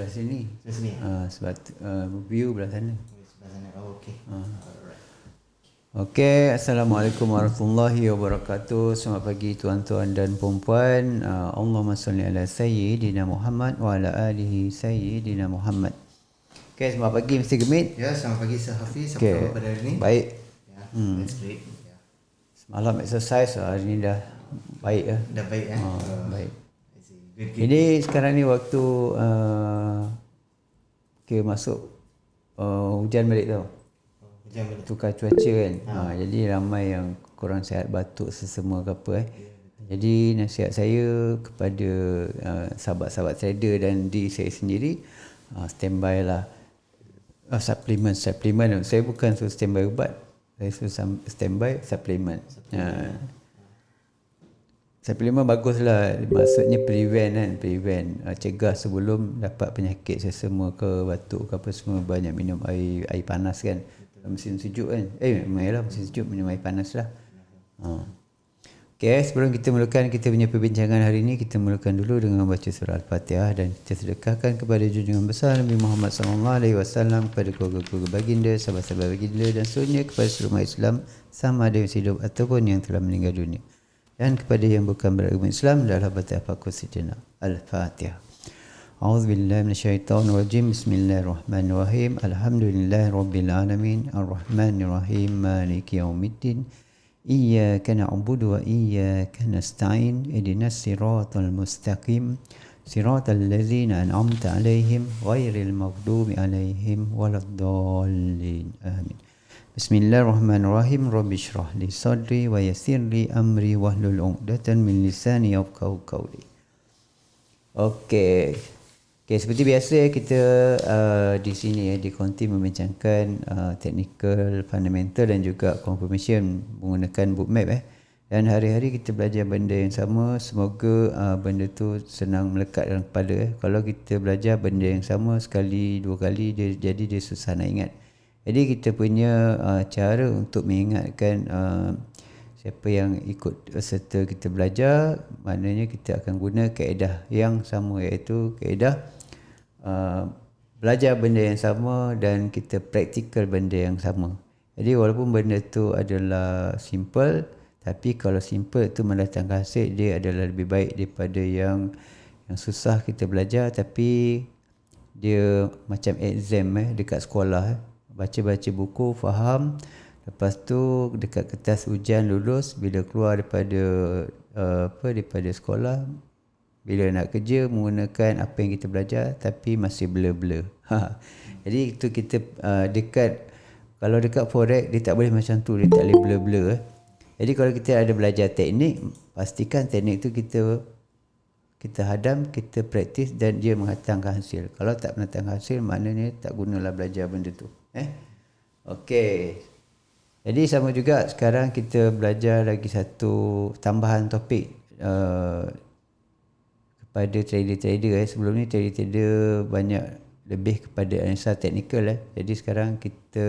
sebelah sini. Sebelah sini. Sebab view belah sana. Sebelah sana. Oh, okey. Alright. Okey, Assalamualaikum warahmatullahi wabarakatuh. Selamat pagi tuan-tuan dan puan-puan. Allahumma salli ala sayyidina Muhammad wa ala alihi sayyidina Muhammad. Okey, selamat pagi Mr. Gemit. Ya, selamat pagi Sir Hafiz. Apa Okey, khabar pada hari ni? baik. Ya, that's great. Ya. Semalam exercise, hari ni dah baik lah. Dah baik Baik. I see. Good. Jadi sekarang ni waktu masuk hujan balik tau. Hujan balik. Tukar cuaca kan. Jadi ramai yang kurang sihat, batuk sesama ke apa. Jadi nasihat saya kepada sahabat-sahabat trader dan diri saya sendiri, standby lah suplemen. Saya bukan suruh standby ubat, saya suruh standby suplemen. Suplemen bagus lah, maksudnya prevent, cegah sebelum dapat penyakit sesama ke batuk ke apa semua. Banyak minum air panas kan. Mesin sejuk kan, memanglah mesin sejuk, minum air panas lah. Okay, sebelum kita mulakan kita punya perbincangan hari ini, kita mulakan dulu dengan baca surah Al-Fatihah dan kita sedekahkan kepada junjungan besar Nabi Muhammad SAW, kepada keluarga-keluarga baginda, sahabat-sahabat baginda dan seluruhnya, kepada seluruh umat Islam sama ada yang hidup ataupun yang telah meninggal dunia, dan kepada yang bukan beragama Islam adalah baca fakus sejenak. Al-Fatihah. A'udzubillahi minasyaitonirrajim. Bismillahirrahmanirrahim. Alhamdulillahirabbil alamin. Arrahmanirrahim. Maliki yaumiddin. Iyyaka na'budu wa iyyaka nasta'in. Ihdinas siratal mustaqim. Siratal ladzina an'amta 'alaihim ghairil maghdubi 'alaihim waladdallin. Amin. Bismillahirrahmanirrahim. Rabbi shrah li sadri wa yassir li amri wahlul 'uqdatan min lisani yafqahu qawli. Okey, seperti biasa kita di sini di konti membincangkan technical, fundamental dan juga confirmation menggunakan bookmap. Dan hari-hari kita belajar benda yang sama. Semoga benda tu senang melekat dalam kepala. Kalau kita belajar benda yang sama sekali, dua kali, dia susah nak ingat. Jadi kita punya cara untuk mengingatkan siapa yang ikut serta kita belajar, maknanya kita akan guna kaedah yang sama, iaitu kaedah belajar benda yang sama dan kita praktikal benda yang sama. Jadi walaupun benda tu adalah simple, tapi kalau simple tu mendatangkan hasil, dia adalah lebih baik daripada yang susah kita belajar tapi dia macam exam dekat sekolah. Baca-baca buku, faham, lepas tu dekat kertas ujian lulus, bila keluar daripada sekolah, bila nak kerja menggunakan apa yang kita belajar tapi masih blur-blur. Jadi itu kita kalau dekat forex dia tak boleh macam tu, dia tak boleh blur-blur. Jadi kalau kita ada belajar teknik, pastikan teknik tu kita hadam, kita praktis dan dia menghatangkan hasil. Kalau tak menghatangkan hasil, maknanya tak gunalah belajar benda tu. Okey. Jadi sama juga sekarang kita belajar lagi satu tambahan topik kepada trader-trader. Sebelum ni trader-trader banyak lebih kepada analisa teknikal. Jadi sekarang kita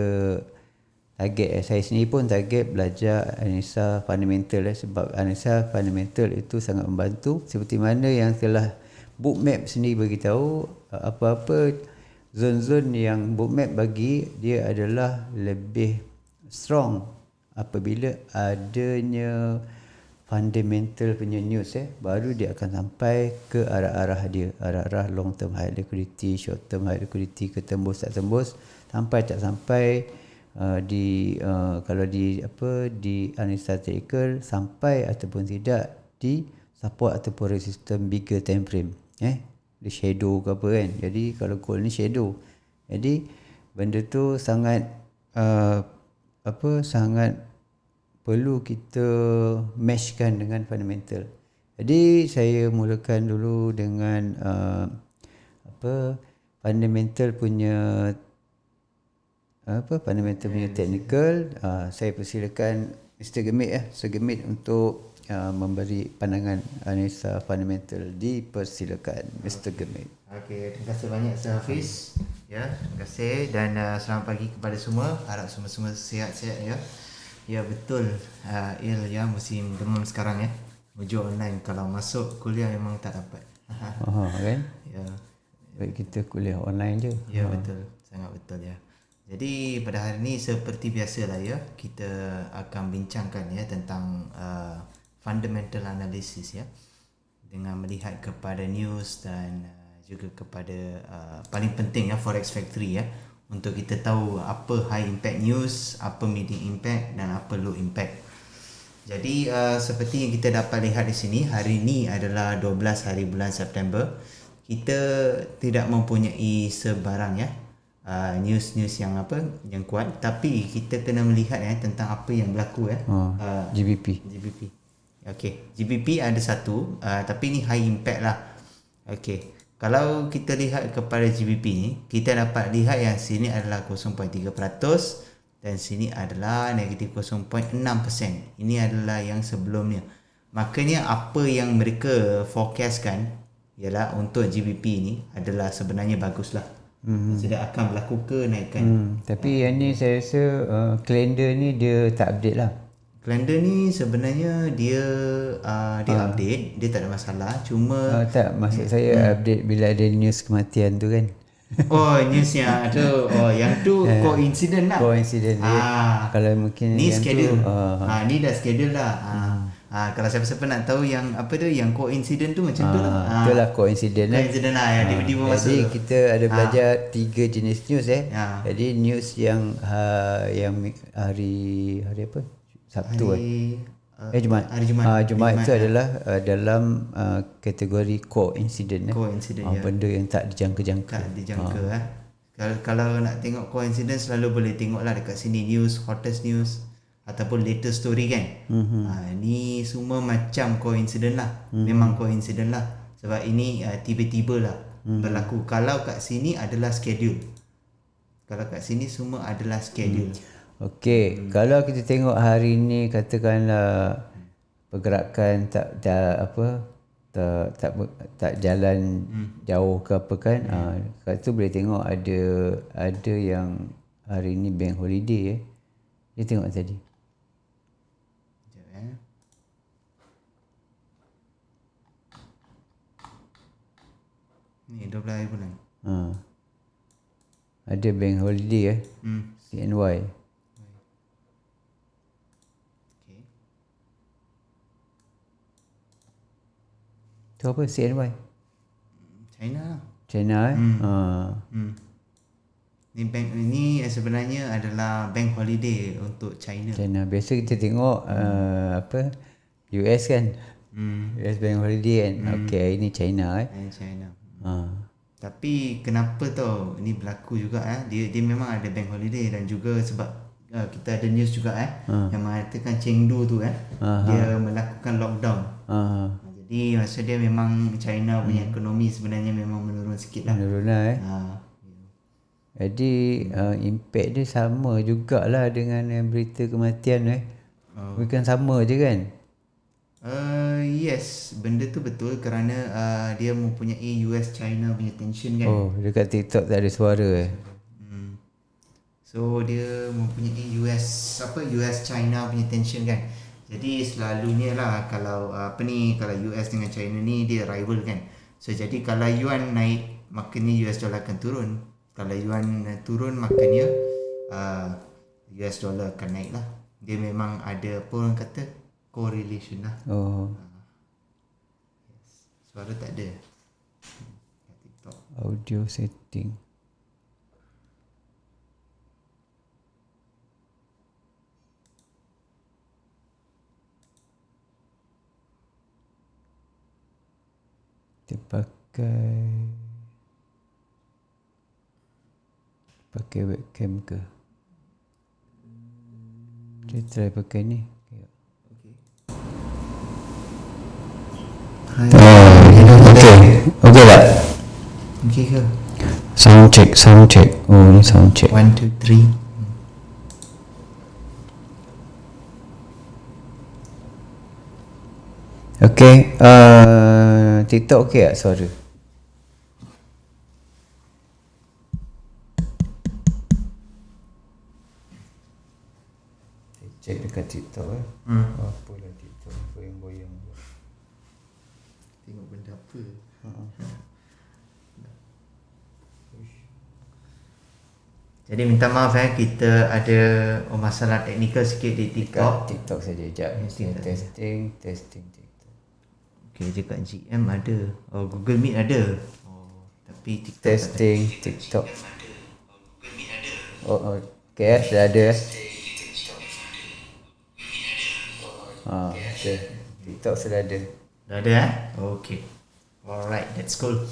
target, saya sendiri pun target belajar analisa fundamental. Sebab analisa fundamental itu sangat membantu. Seperti mana yang telah bookmap sendiri beritahu, apa-apa zon-zon yang bookmap bagi dia adalah lebih strong apabila adanya fundamental punya news, baru dia akan sampai ke arah-arah dia, arah-arah long term high liquidity, short term high liquidity, ke tembus tak tembus, sampai tak sampai kalau di analisa technical sampai ataupun tidak di support ataupun resistance bigger time frame, di shadow ke apa kan. Jadi kalau gold ni shadow, jadi benda tu sangat sangat perlu kita matchkan dengan fundamental. Jadi saya mulakan dulu dengan fundamental punya technical. Saya persilakan Mr. Gemit untuk memberi pandangan analisa fundamental. Dipersilakan Mr. Gemit. Okey, terima kasih banyak Sir Hafiz. Ya, terima kasih dan selamat pagi kepada semua. Harap semua sihat-sihat ya. Ya betul. Ya musim demam sekarang ya. Menuju online, kalau masuk kuliah memang tak dapat. Kan? Ya. Baik kita kuliah online je. Ya betul, sangat betul ya. Jadi pada hari ini seperti biasalah ya, kita akan bincangkan ya tentang fundamental analysis ya, dengan melihat kepada news dan juga kepada paling penting ya Forex Factory ya, untuk kita tahu apa high impact news, apa medium impact dan apa low impact. Jadi seperti yang kita dapat lihat di sini, hari ini adalah 12 hari bulan September. Kita tidak mempunyai sebarang ya news-news yang yang kuat, tapi kita kena melihat tentang apa yang berlaku GBP. Okey, GBP ada satu, tapi ni high impact lah. Okey, kalau kita lihat kepada GBP ni, kita dapat lihat yang sini adalah 0.3% dan sini adalah negatif 0.6%. Ini adalah yang sebelumnya. Makanya apa yang mereka forecastkan ialah untuk GBP ni adalah sebenarnya baguslah. Sudah akan berlaku kenaikan. Tapi yang ni saya rasa kalender ni dia tak update lah. Kalender ni sebenarnya dia update, dia tak ada masalah. Cuma Tak, maksud saya update bila ada news kematian tu kan. oh, news yang tu, yang tu coincident lah. Coincident dia. Kalau mungkin ni yang schedule. tu, Ni dah schedule lah. Kalau siapa-siapa nak tahu yang apa tu, yang coincident tu macam tu lah. itulah coincident lah. Coincident lah yang tiba-tiba masuk. Jadi kita ada belajar 3 jenis news Ya. Jadi news yang hari apa? Sabtu Jumaat. Hari Jumaat. Jumaat itu adalah dalam kategori coincident. Coincident, ya. Benda yang tak dijangka-jangka. Tak dijangka Kalau nak tengok coincidence, selalu boleh tengok lah dekat sini, news, hottest news ataupun latest story kan. Ni semua macam coincident lah. Memang coincident lah, sebab ini tiba-tiba lah berlaku. Kalau kat sini adalah schedule. Kalau kat sini semua adalah schedule. Okey, kalau kita tengok hari ni katakanlah pergerakan tak jalan jauh ke apa kan. Kat tu boleh tengok ada yang hari ni bank holiday Dia tengok tadi. Ni 12 hari bulan. Ada bank holiday CNY. Okay. Tu apa CNY? China. China Ni bank ni sebenarnya adalah bank holiday untuk China. China. Biasa kita tengok US kan. US bank holiday kan. Okey, ini China China. Tapi kenapa tau ni berlaku juga dia memang ada bank holiday, dan juga sebab kita ada news juga yang mengatakan Chengdu tu dia melakukan lockdown. Jadi maksud dia memang China punya ekonomi sebenarnya memang menurun sikit lah. Menurun lah Jadi impact dia sama jugalah dengan berita kematian Bukan sama je kan? Yes, benda tu betul kerana dia mempunyai US China punya tension kan. Dekat TikTok tak ada suara So dia mempunyai US China punya tension kan. Jadi selalunya lah kalau kalau US dengan China ni dia rival kan. So jadi kalau yuan naik, maknanya US dollar akan turun. Kalau yuan turun, maknanya US dollar akan naik lah. Dia memang ada apa orang kata, correlation lah. Suara tak ada. TikTok. Audio setting. Kita pakai webcam ke? Kita try pakai ni. Okay tak? Okay ke? Sound check. Oh, ni sound check. 1, 2, 3. Okay, TikTok okay tak suara? Check dekat TikTok Apalah TikTok goyang-goyang. Tengok benda apa. Jadi minta maaf kita ada masalah teknikal sikit di TikTok. TikTok saja sekejap. Testing TikTok. Okey, dekat GM ada. Google Meet ada. Tapi TikTok tak ada. Testing TikTok. Okay, dah ada. Okay. TikTok sudah ada. Dah ada Okay. Alright, that's cool.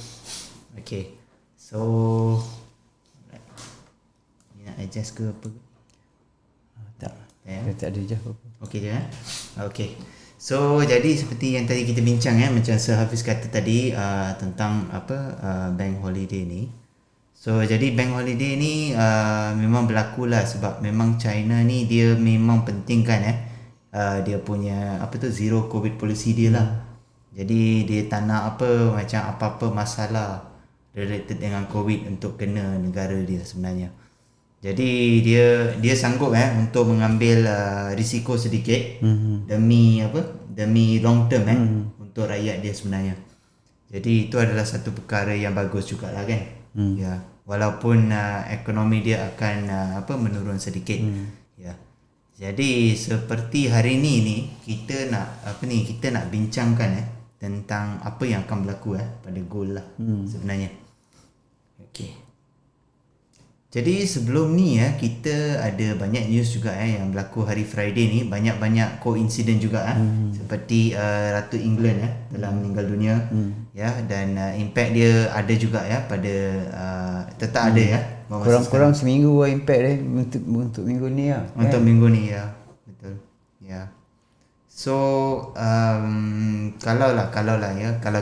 Okay. So ni nak adjust ke apa ke? Tak. Ya? Dia tak ada je apa-apa. Okey je Okay. So jadi seperti yang tadi kita bincang macam Sir Hafiz kata tadi tentang bank holiday ni. So jadi bank holiday ni memang berlaku lah sebab memang China ni dia memang pentingkan dia punya zero covid policy dia lah. Jadi dia tak nak macam apa-apa masalah related dengan covid untuk kena negara dia sebenarnya. Jadi dia sanggup untuk mengambil risiko sedikit demi long term untuk rakyat dia sebenarnya. Jadi itu adalah satu perkara yang bagus jugalah kan. Ya, walaupun ekonomi dia akan menurun sedikit. Ya. Jadi seperti hari ni kita nak bincangkan tentang apa yang akan berlaku pada gold lah sebenarnya. Okey. Jadi sebelum ni kita ada banyak news juga yang berlaku hari Friday ni, banyak coincident juga seperti Ratu England telah meninggal dunia dan impact dia ada juga pada tetap ada kurang seminggu impact dia untuk minggu ni untuk minggu ni betul. So kalau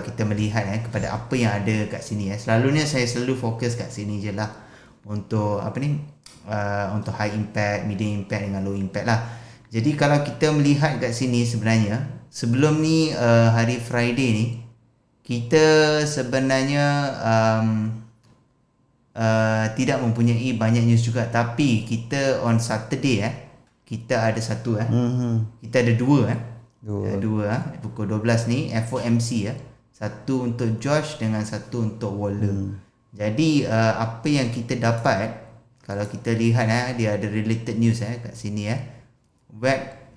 kita melihat kepada apa yang ada kat sini selalunya saya selalu fokus kat sini je lah untuk untuk high impact, medium impact dengan low impact lah. Jadi kalau kita melihat kat sini sebenarnya sebelum ni hari Friday ni kita sebenarnya tidak mempunyai banyak news juga, tapi kita on Saturday kita ada satu kita ada dua pukul 12 ni FOMC satu untuk George dengan satu untuk Waller. Jadi apa yang kita dapat kalau kita lihat dia ada related news kat sini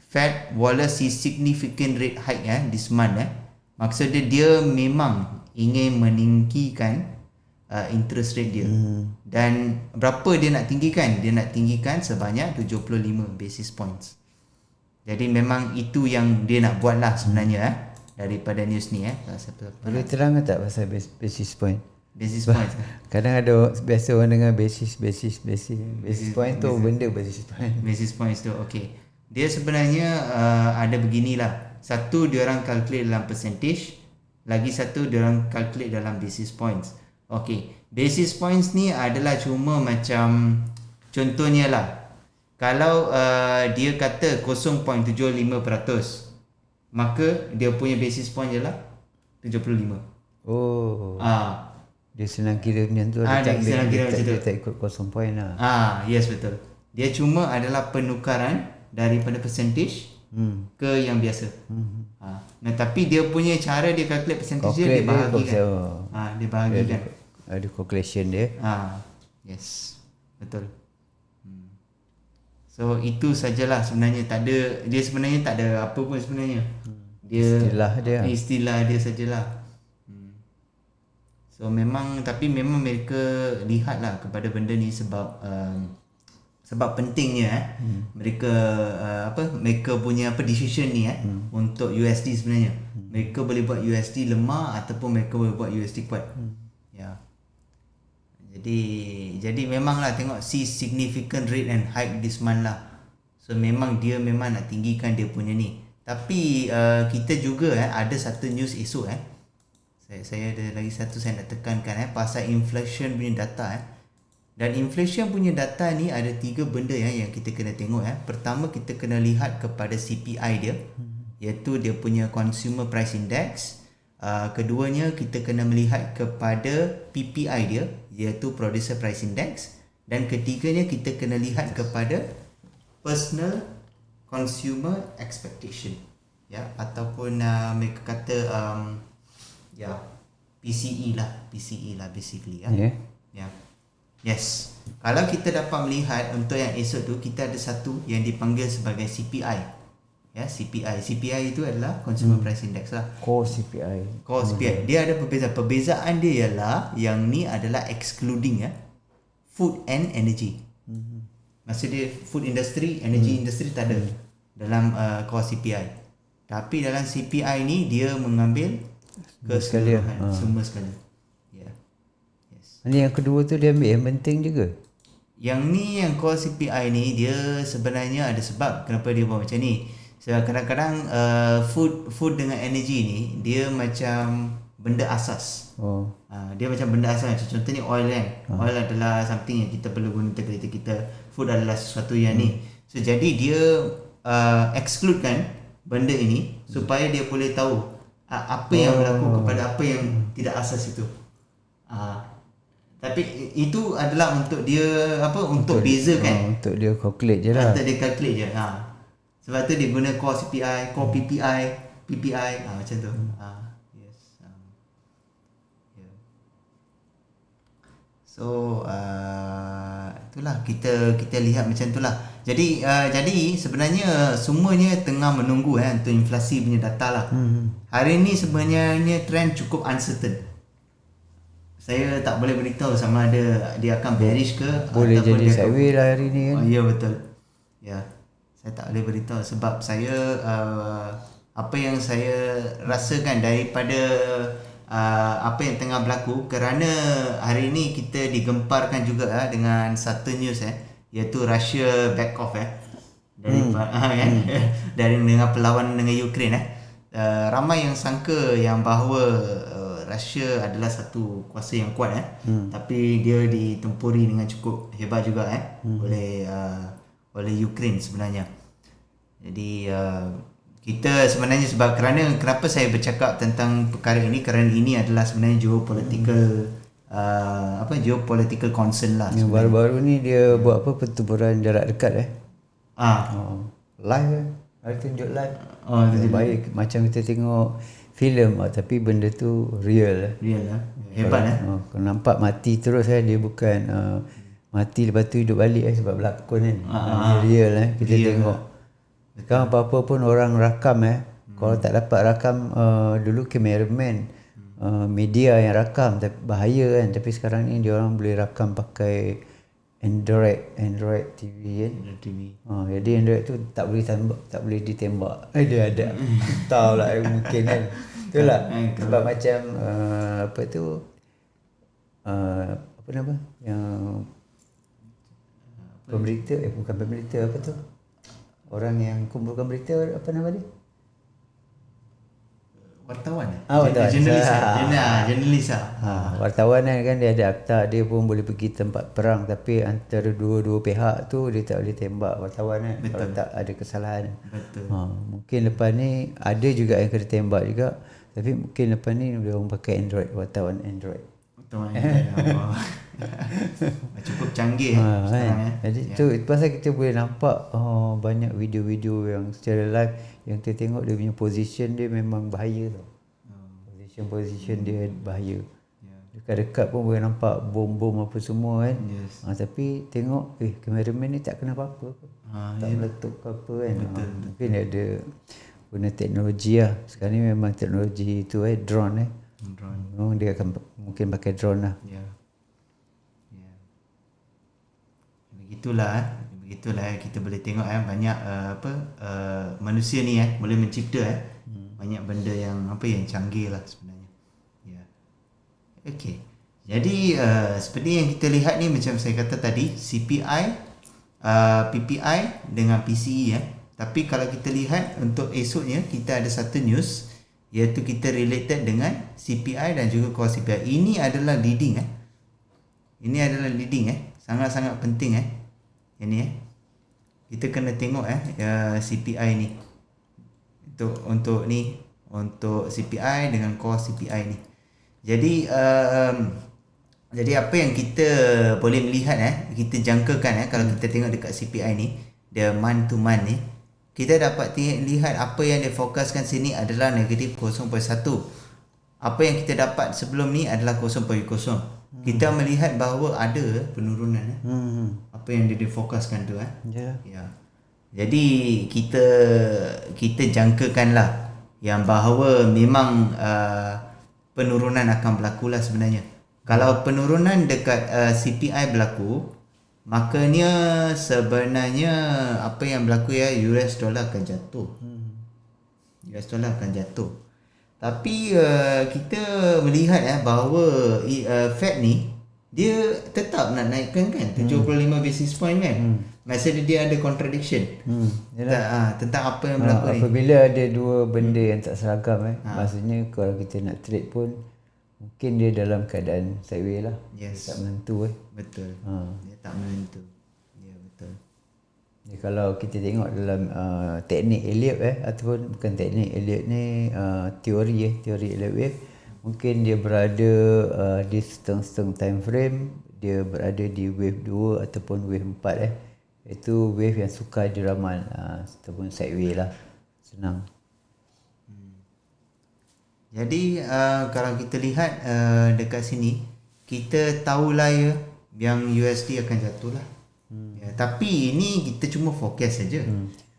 Fed Waller see significant rate hike this month maksudnya dia memang ingin meninggikan interest rate dia. Dan berapa dia nak tinggikan? Dia nak tinggikan sebanyak 75 basis points. Jadi memang itu yang dia nak buat lah sebenarnya daripada news ni Boleh terang tak pasal basis point? Basis point kadang ada biasa orang dengar basis point tu benda basis point. Basis points tu okey. Dia sebenarnya ada beginilah. Satu dia orang calculate dalam percentage, lagi satu dia orang calculate dalam basis points. Okey, basis points ni adalah cuma macam contohnya lah. Kalau dia kata 0.75%, maka dia punya basis point ialah 75. Dia senang kira macam tu. Dia senang kira macam tu. Dia tak ikut 0 point lah. Yes, betul. Dia cuma adalah penukaran daripada percentage ke yang biasa. Nah, tapi dia punya cara dia calculate percentage dia bahagikan. Dia bahagikan. Ada calculation dia. Yes. Betul. So itu sajalah sebenarnya, dia sebenarnya tak ada apa pun sebenarnya. Istilah dia sajalah. So memang mereka lihatlah kepada benda ni sebab pentingnya mereka mereka punya decision ni untuk USD sebenarnya. Mereka boleh buat USD lemah ataupun mereka boleh buat USD kuat. Jadi memanglah tengok see significant rate and hike this month lah. So memang nak tinggikan dia punya ni. Tapi kita juga ada satu news esok saya ada lagi satu saya nak tekankan pasal inflation punya data dan inflation punya data ni ada 3 benda yang kita kena tengok Pertama kita kena lihat kepada CPI dia, iaitu dia punya consumer price index. Keduanya kita kena melihat kepada PPI dia, iaitu producer price index, dan ketiganya kita kena lihat kepada personal consumer expectation ataupun mereka kata PCE lah basically Yes. Kalau kita dapat melihat untuk yang esok tu, kita ada satu yang dipanggil sebagai CPI. Ya, CPI. CPI itu adalah Consumer Price Index lah. Core CPI. Core CPI. Dia ada perbezaan. Perbezaan dia ialah yang ni adalah excluding food and energy. Maksud dia food industry, energy industry tak ada dalam core CPI. Tapi dalam CPI ni dia mengambil keseluruhan, semua sekali. Ya. Yes. Ini yang kedua tu dia ambil yang penting juga. Yang ni yang core CPI ni dia sebenarnya ada sebab kenapa dia buat macam ni. Sebab kadang-kadang food dengan energy ni dia macam benda asas. Dia macam benda asas. Contohnya oil kan. Oil adalah something yang kita perlu guna untuk kereta kita. Food adalah sesuatu yang ni. So jadi dia exclude kan benda ini supaya dia boleh tahu apa yang berlaku kepada apa yang tidak asas itu. Tapi itu adalah untuk dia untuk bezakan. Untuk dia calculate je lah. Untuk dia calculate je. Sebab tu dia guna core CPI, core PPI, PPI macam tu. Yes. Yeah. So itulah kita lihat macam itulah. Jadi sebenarnya semuanya tengah menunggu untuk inflasi punya data lah. Hari ni sebenarnya trend cukup uncertain. Saya tak boleh beritahu sama ada dia akan bearish ke boleh ataupun jadi sideways lah hari ni kan. Ya betul. Ya. Saya tak boleh beritahu sebab saya apa yang saya rasakan daripada apa yang tengah berlaku, kerana hari ni kita digemparkan juga dengan satu news iaitu Russia back off dari dari dengan perlawanan dengan Ukraine ramai yang sangka yang bahawa Russia adalah satu kuasa yang kuat tapi dia ditempuri dengan cukup hebat juga oleh Ukraine sebenarnya. Jadi kita sebenarnya sebab kenapa saya bercakap tentang perkara ini, kerana ini adalah sebenarnya geopolitical concern lah. Yang baru-baru ni dia buat pertempuran jarak dekat live ada tunjuk live. Baik macam kita tengok filem tapi benda tu real hebat kalau nampak mati terus dia bukan mati lepas tu hidup balik sebab berlakon kan. Real kita real tengok sekarang apa-apa pun orang rakam kalau tak dapat rakam dulu cameraman media yang rakam tapi bahaya kan, tapi sekarang ni dia orang boleh rakam pakai Android TV kan. Jadi Android tu tak boleh ditembak. Dia ada. Tahu lah mungkin kan. Itulah sebab macam apa tu apa nama yang pemberita bukan pemberita apa tu? Orang yang kumpulkan berita apa nama dia? Wartawan jurnalis wartawan kan dia ada akta, dia pun boleh pergi tempat perang tapi antara dua pihak tu dia tak boleh tembak wartawan kalau tak ada kesalahan. Mungkin lepas ni ada juga yang kena tembak juga, tapi mungkin lepas ni dia orang pakai Android, wartawan Android. Cukup canggih sekarang Jadi tu pasal kita boleh nampak banyak video-video yang secara live yang kita tengok dia punya position dia memang bahaya tau. Position dia bahaya. Dekat-dekat pun boleh nampak bom-bom apa semua kan. Tapi tengok cameraman ni tak kena apa-apa. Tak meletup ke apa kan. Mungkin dia ada guna teknologi lah. Sekarang ni memang teknologi tu drone memang dia akan mungkin pakai drone lah. Begitulah kita boleh tengok banyak manusia ni boleh mencipta banyak benda yang yang canggih lah sebenarnya. Okey. Jadi seperti yang kita lihat ni, macam saya kata tadi, CPI, PPI dengan PCE Tapi kalau kita lihat untuk esoknya, kita ada satu news iaitu kita related dengan CPI dan juga core CPI. Ini adalah leading sangat-sangat penting ini kita kena tengok CPI ni untuk CPI dengan core CPI ni. Jadi apa yang kita boleh melihat kita jangkakan kalau kita tengok dekat CPI ni, the month to month ni, kita dapat lihat apa yang dia fokuskan sini adalah negatif 0.1. Apa yang kita dapat sebelum ni adalah 0.0. kita melihat bahawa ada penurunan apa yang dia difokuskan tu Ya. ya. Jadi kita jangkakanlah yang bahawa memang penurunan akan berlaku lah sebenarnya. Kalau penurunan dekat CPI berlaku, makanya sebenarnya apa yang berlaku ya, US dollar akan jatuh. US dollar akan jatuh. Tapi kita melihat bahawa Fed ni dia tetap nak naikkan kan 75 basis point kan. Maksudnya dia ada contradiction. Tentang apa yang berlaku ni. Apabila ada dua benda yang tak seragam maksudnya kalau kita nak trade pun mungkin dia dalam keadaan sideways lah. Yes. Dia tak menentu Betul. Dia tak menentu. Ya, betul. Jadi kalau kita tengok dalam teknik Elliott ataupun bukan teknik Elliott ni teori Elliott wave, mungkin dia berada di setengah time frame, dia berada di wave 2 ataupun wave 4 itu wave yang suka diramal ataupun sideways lah, senang. Jadi kalau kita lihat dekat sini, kita tahulah ya yang USD akan jatuh lah. Ya, tapi ini kita cuma forecast saja.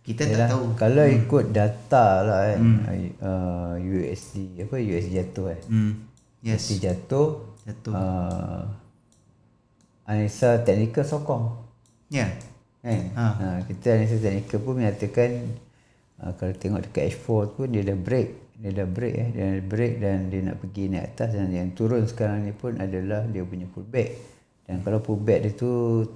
Kita tak tahu. Kalau ikut data lah USD jatuh Yes. USD jatuh. Analisa teknikal sokong. Ya. Kita analisa teknikal pun menyatakan kalau tengok dekat H4 pun dia dah break dan dia nak pergi naik atas, dan yang turun sekarang ni pun adalah dia punya pullback. Dan kalau pullback dia tu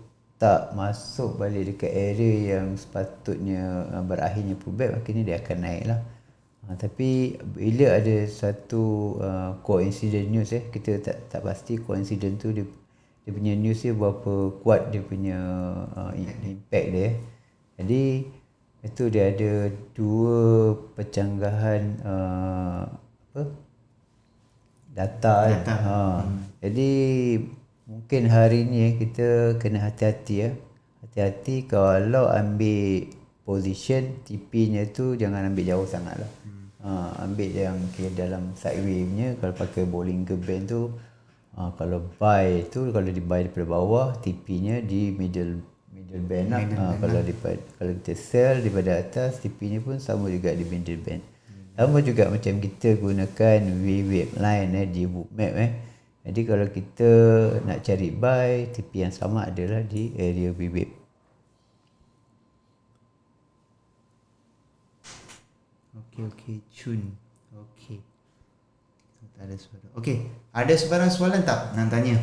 tak masuk balik dekat area yang sepatutnya berakhirnya pullback, maknanya dia akan naik lah. Tapi bila ada satu coincident news kita tak pasti coincident tu dia punya news dia berapa kuat dia punya impact dia. Jadi itu dia ada dua pencanggahan data. Jadi mungkin hari ni kita kena hati-hati hati-hati kalau ambil position TP-nya tu jangan ambil jauh sangat lah. Ambil yang dalam sideways punya. Kalau pakai Bollinger Band tu kalau buy tu, kalau di buy daripada bawah, TP-nya di middle band lah. Kalau kita sell daripada atas, TP-nya pun sama juga di middle band. Sama juga macam kita gunakan wave line di bookmap Jadi kalau kita nak cari buy, TP yang sama adalah di area wave. Okey, Chun. Okey. Tak ada suara. Okey, ada sebarang soalan tak nak tanya?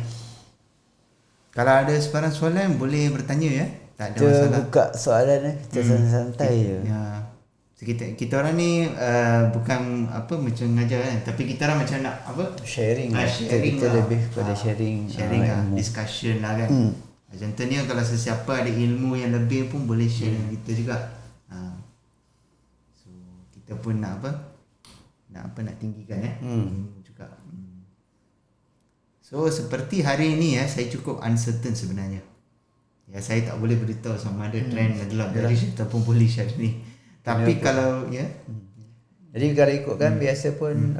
Kalau ada sebarang soalan boleh bertanya ya. Tak ada masalah. Kita buka soalan kita santai je. Ya. Kita orang ni bukan apa macam ngajar kan, tapi kita orang macam nak apa? Sharing. Sharing kita lah. lebih pada sharing discussion lah kan. Contohnya kalau sesiapa ada ilmu yang lebih pun boleh share dengan kita juga. So kita pun nak apa? Nak tinggikan ilmu juga. So seperti hari ini saya cukup uncertain sebenarnya. Ya, saya tak boleh beritahu sama ada trend adalah bearish ataupun bullish hari ni. Tapi kalau jadi kalau ikutkan biasa pun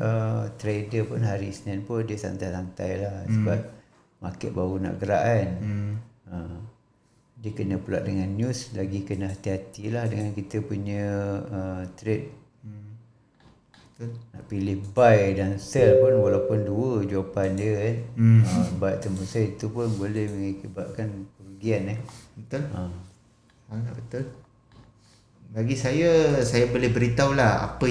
trader pun hari Isnin pun dia santai-santai lah sebab market baru nak gerak kan. Dia kena pula dengan news, lagi kena hati-hatilah dengan kita punya trade. Nak pilih buy dan sell pun walaupun dua jawapan dia kan. Buy tembus itu pun boleh mengakibatkan kerugian Betul. Sangat betul. Bagi saya boleh beritahu lah apa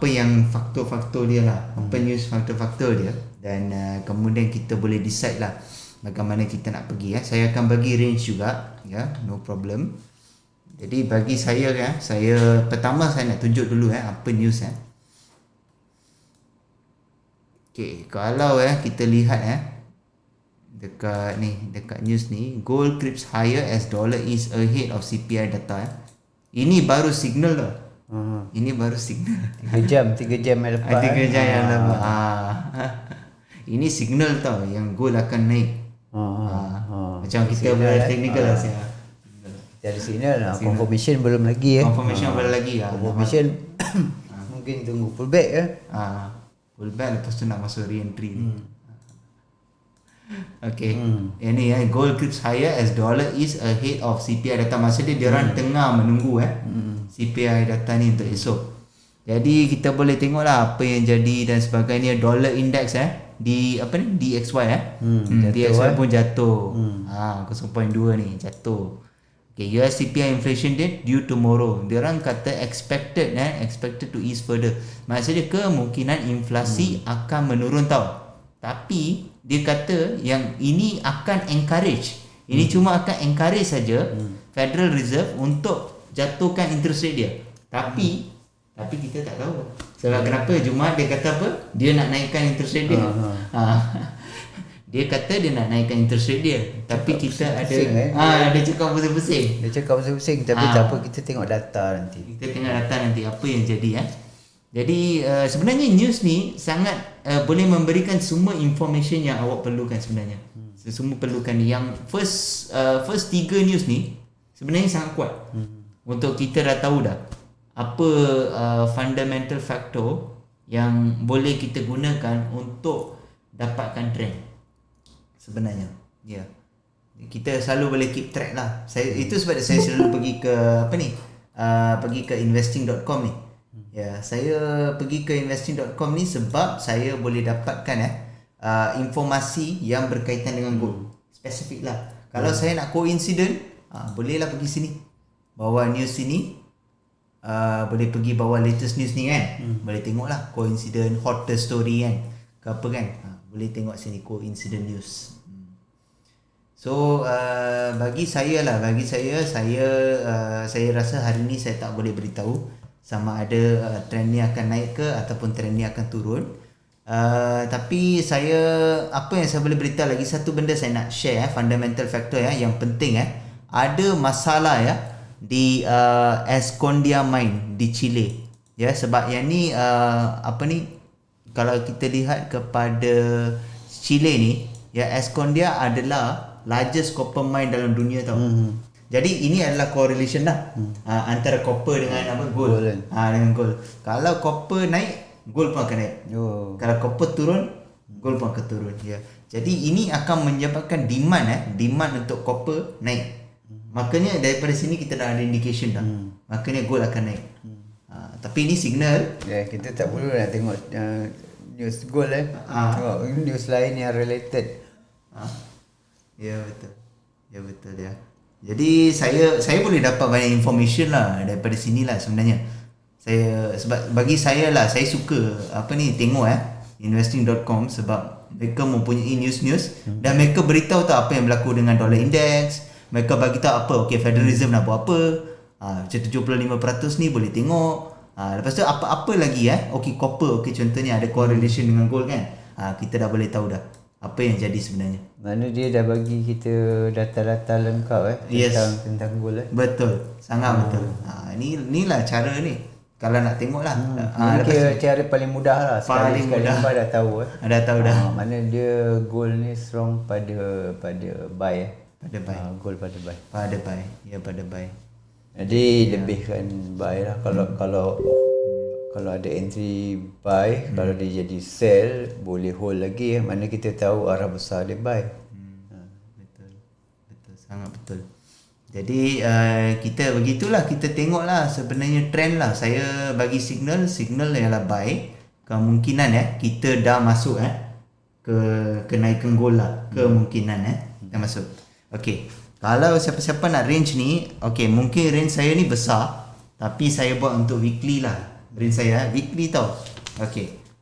yang faktor-faktor dia lah, apa news faktor-faktor dia, dan kemudian kita boleh decide lah bagaimana kita nak pergi. Saya akan bagi range juga no problem. Jadi bagi saya pertama saya nak tunjuk dulu apa news Okay, kalau kita lihat dekat news ni, gold creeps higher as dollar is ahead of CPI data. Ini baru signal tau. Ini baru signal. 3 jam yang lepas. 3 jam yang lepas. Ini signal tau yang gold akan naik. Macam kita berteknikal lah siapa. Dari signal confirmation belum lagi Confirmation belum lagi confirmation mungkin tunggu pullback pullback lepas tu nak masuk re-entry ni. Okay. Ini gold creeps higher as dollar is ahead of CPI data. Maksudnya dia orang tengah menunggu CPI data ni untuk esok. Jadi kita boleh tengoklah apa yang jadi dan sebagainya. Dollar index di apa ni DXY DXY pun jatuh. 0.2 ni jatuh. Okay, US CPI inflation date due tomorrow. Dia orang kata expected to ease further. Maksudnya kemungkinan inflasi akan menurun tau. Tapi dia kata yang ini akan encourage. Ini cuma akan encourage saja Federal Reserve untuk jatuhkan interest rate dia. Tapi kita tak tahu. Sebab kenapa Jumaat dia kata apa? Dia nak naikkan interest rate dia. Dia kata dia nak naikkan interest rate dia. Tapi kita ada dia cakap pusing-pusing. Dia cakap pusing-pusing tapi tak apa, kita tengok data nanti. Kita tengok data nanti apa yang jadi Jadi sebenarnya news ni sangat boleh memberikan semua information yang awak perlukan sebenarnya. Semua perlukan ni. Yang first 3 news ni sebenarnya sangat kuat. Untuk kita dah tahu dah apa fundamental factor yang boleh kita gunakan untuk dapatkan trend sebenarnya. Ya. Kita selalu boleh keep track lah. Itu sebab saya selalu pergi ke pergi ke investing.com ni. Ya, saya pergi ke investing.com ni sebab saya boleh dapatkan informasi yang berkaitan dengan gold. Spesifik lah. Kalau saya nak coincident, bolehlah pergi sini. Bawa news sini. Boleh pergi bawa latest news ni kan. Boleh tengok lah coincident, hottest story kan. Ke apa kan. Boleh tengok sini coincident news. So bagi saya rasa hari ni saya tak boleh beritahu sama ada trend ni akan naik ke ataupun trend ni akan turun. Tapi apa yang saya boleh beritahu lagi satu benda saya nak share fundamental factor yang penting ada masalah di Escondia mine di Chile. Ya, sebab yang ni kalau kita lihat kepada Chile ni, Escondia adalah largest copper mine dalam dunia tau. Jadi ini adalah correlation dah antara copper dengan gold. Dengan gold. Kalau copper naik, gold pun akan naik. Kalau copper turun, gold pun akan turun. Ya. Jadi ini akan menyebabkan demand untuk copper naik. Makanya daripada sini kita dah ada indication dah. Makanya gold akan naik. Tapi ini signal. Kita tak perlu nak tengok news gold tengok news lain yang related. Ya betul ya. Jadi saya boleh dapat banyak information lah daripada sini lah sebenarnya. Sebab bagi saya lah, saya suka tengok investing.com sebab mereka mempunyai news dan mereka beritahu tak apa yang berlaku dengan dollar index. Mereka bagi tahu Federal Reserve nak buat apa. Macam 75% ni boleh tengok. Lepas tu apa lagi copper contohnya ada correlation dengan gold kan. Kita dah boleh tahu dah apa yang jadi sebenarnya. Mana dia dah bagi kita data-data lengkap tentang gold. Betul, sangat betul. Inilah cara ni. Kalau nak tengok lah. Ini cara paling mudah lah. Paling mudah. Dah tahu dah tahu dah. Mana dia gold ni strong pada buy pada buy. Gold pada buy. Pada buy. Ya, pada buy. Jadi lebihkan buy lah. Kalau ada entry buy, kalau dia jadi sell, boleh hold lagi. Mana kita tahu arah besar dia buy. Betul, sangat betul. Jadi kita begitulah, kita tengoklah sebenarnya trend lah. Saya bagi signal ialah buy. Kemungkinan kita dah masuk ke kenaikan gold lah. Kemungkinan dah masuk. Okey. Kalau siapa-siapa nak range ni, mungkin range saya ni besar, tapi saya buat untuk weekly lah. Range saya weekly tau.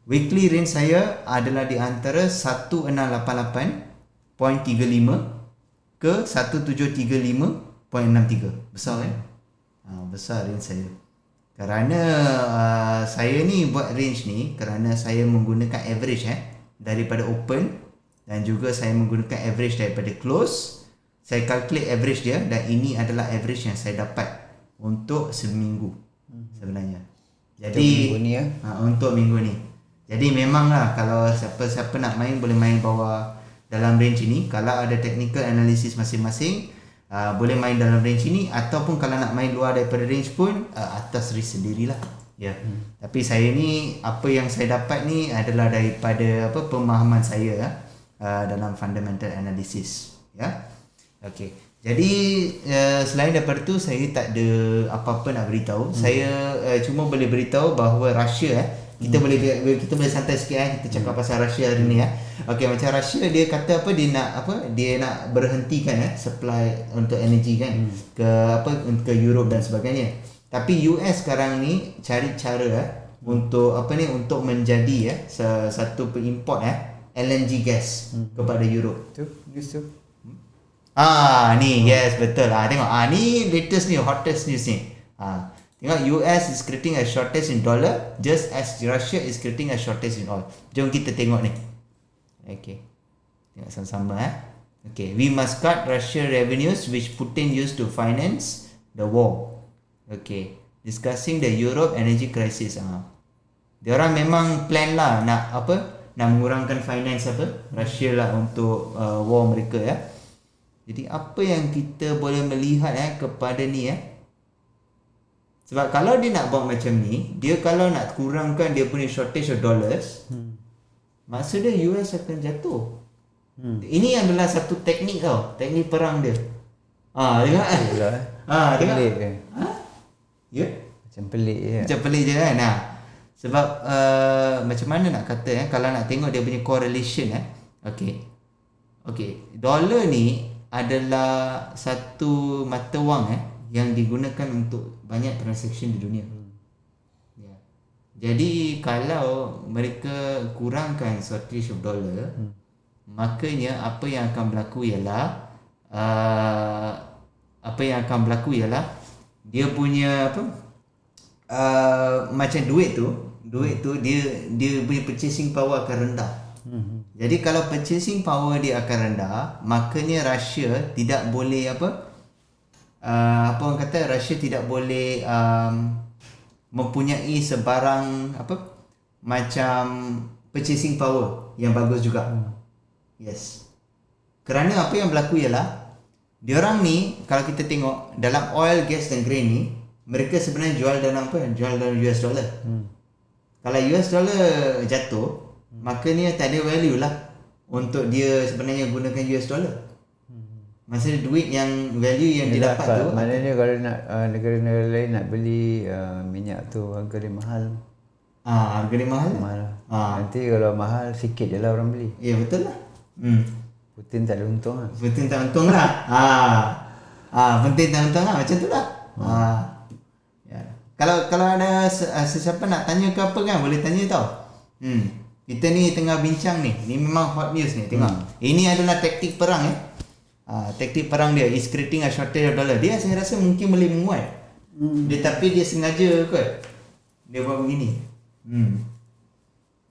Weekly range saya adalah di antara 1688.35 ke 1735.63. Besar besar range saya. Kerana saya ni buat range ni kerana saya menggunakan average daripada open dan juga saya menggunakan average daripada close. Saya calculate average dia dan ini adalah average yang saya dapat untuk seminggu sebenarnya. Jadi untuk minggu ni. Jadi memanglah kalau siapa-siapa nak main boleh main bawah dalam range ini. Kalau ada technical analysis masing-masing boleh main dalam range ini, ataupun kalau nak main luar daripada range pun atas risk sendirilah. Ya. Tapi saya ni apa yang saya dapat ni adalah daripada pemahaman saya dalam fundamental analysis ya. Okey. Jadi selain daripada tu saya tak ada apa-apa nak beritahu. Saya cuma boleh beritahu bahawa Russia kita boleh santai sikit kita cakap pasal Russia hari ni Okey, macam Russia dia kata dia nak berhentikan supply untuk energi kan ke Europe dan sebagainya. Tapi US sekarang ni cari cara untuk untuk menjadi satu pengimport LNG gas kepada Europe. Justru Ni yes betul tengok ni latest ni hottest news ni. Tengok US is creating a shortage in dollar just as Russia is creating a shortage in oil. Jom kita tengok ni. Okay, tengok sama-sama Okay, we must cut Russia revenues which Putin used to finance the war. Okay, discussing the Europe energy crisis. Diorang memang plan lah nak mengurangkan finance Russia lah untuk war mereka Jadi apa yang kita boleh melihat kepada ni sebab kalau dia nak buat macam ni, dia kalau nak kurangkan dia punya shortage of dollars, maksudnya US akan jatuh. Ini adalah satu teknik teknik perang dia. Tengok tengok. pelik Ya? Macam pelik je. Macam pelik je kan. Sebab macam mana nak kata kalau nak tengok dia punya correlation Okey. Dollar ni adalah satu mata wang yang digunakan untuk banyak transaction di dunia. Jadi kalau mereka kurangkan shortage of dollar, makanya apa yang akan berlaku ialah dia punya macam duit tu dia punya purchasing power akan rendah. Jadi kalau purchasing power dia akan rendah, makanya Russia tidak boleh Russia tidak boleh mempunyai sebarang macam purchasing power yang bagus juga. Yes. Kerana apa yang berlaku ialah diorang ni kalau kita tengok dalam oil, gas dan grain ni, mereka sebenarnya jual dalam US dollar. Kalau US dollar jatuh, makanya tak ada value lah untuk dia sebenarnya gunakan US dollar. Maksudnya duit yang value yang dia dapat tu, maknanya kalau nak negara-negara lain nak beli minyak tu harga dia mahal. Harga dia mahal. Nanti kalau mahal sikit je lah orang beli. Ya betul lah. Putin tak ada untung lah. Putin tak untung lah. Putin tak untung lah macam tu lah. Ya. Kalau ada sesiapa nak tanya ke apa kan, boleh tanya tau. Kita ni tengah bincang ni. Ni memang hot news ni. Tengok. Ini adalah taktik perang taktik perang dia is creating a shortage of dollar. Dia saya rasa mungkin boleh menguat. Tapi dia sengaja kot. Dia buat begini.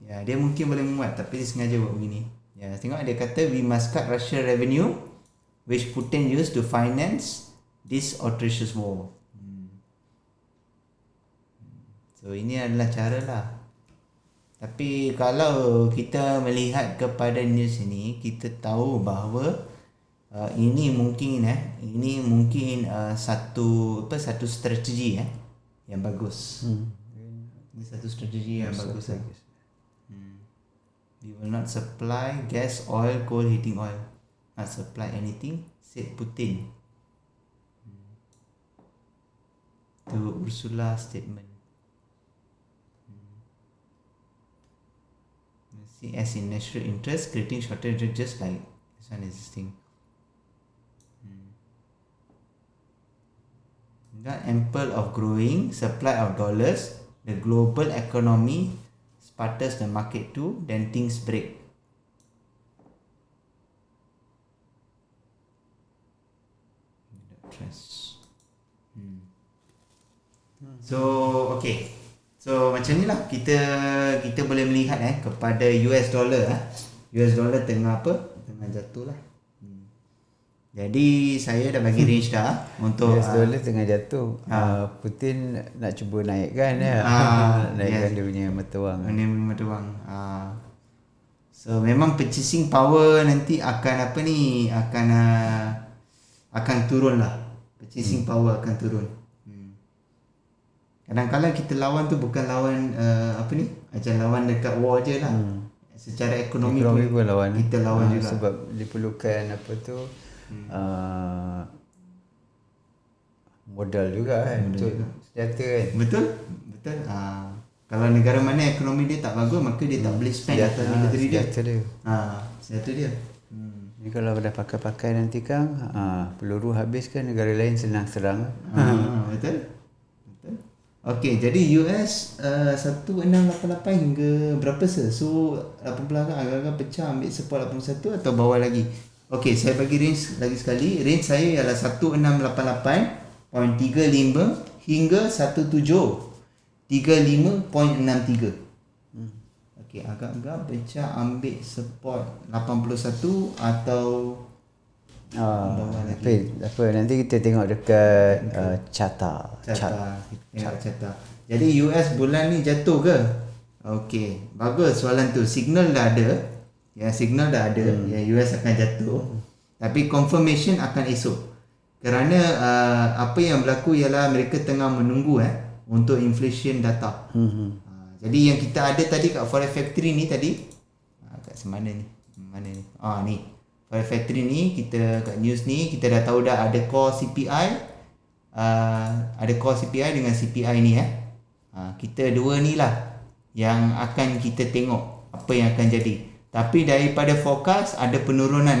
Ya, dia mungkin boleh menguat tapi dia sengaja buat begini. Ya, tengok dia kata we must cut Russia revenue which Putin used to finance this atrocious war. So ini adalah cara lah. Tapi kalau kita melihat kepada news ini, kita tahu bahawa ini mungkin satu strategi yang bagus. Ini satu strategi yang bagus. We will not supply gas, oil, coal, heating oil. Not supply anything, said Putin. To Ursula statement. See, as in national interest, creating shortage just like this one existing. Got ample of growing supply of dollars, the global economy sputters the market too, then things break. Trust. So okay. So macam ni lah kita boleh melihat kepada US dollar US dollar tengah jatuh lah. Jadi saya dah bagi range dah untuk US dollar tengah jatuh. Putin nak cuba naikkan naikkan dia punya mata wang. So memang purchasing power nanti akan akan turun lah. Purchasing power akan turun. Kadang-kadang kita lawan tu bukan lawan macam lawan dekat war je lah. secara ekonomi pun lawan. kita lawan juga. Sebab diperlukan apa tu modal juga kan untuk senjata kan. Betul. Kalau negara mana ekonomi dia tak bagus, maka dia tak boleh spend atas military dia. Senjata dia. Ni kalau dah pakai-pakai nanti Kang, peluru habis kan negara lain senang serang. Betul. Okey, jadi US 1688 hingga berapa sir? So 18 kan agak-agak pecah ambil support 81 atau bawah lagi. Okey, saya bagi range lagi sekali. Range saya ialah 1688.35 hingga 1735.63. Okey, agak-agak pecah ambil support 81 atau bawah lagi. Apa nanti kita tengok dekat carta. Kita tengok carta. Jadi US bulan ni jatuh ke? Okey, bagus soalan tu. Signal dah ada. Ya, signal dah ada. Ya, US akan jatuh. Tapi confirmation akan esok. Kerana apa yang berlaku ialah mereka tengah menunggu untuk inflation data. Jadi yang kita ada tadi kat Forex Factory ni tadi, kat semana ni? Mana ni? Ni. Forex Factory ni kita kat news ni kita dah tahu dah ada core CPI, ada core CPI dengan CPI ni kita dua ni lah yang akan kita tengok apa yang akan jadi. Tapi daripada forecast ada penurunan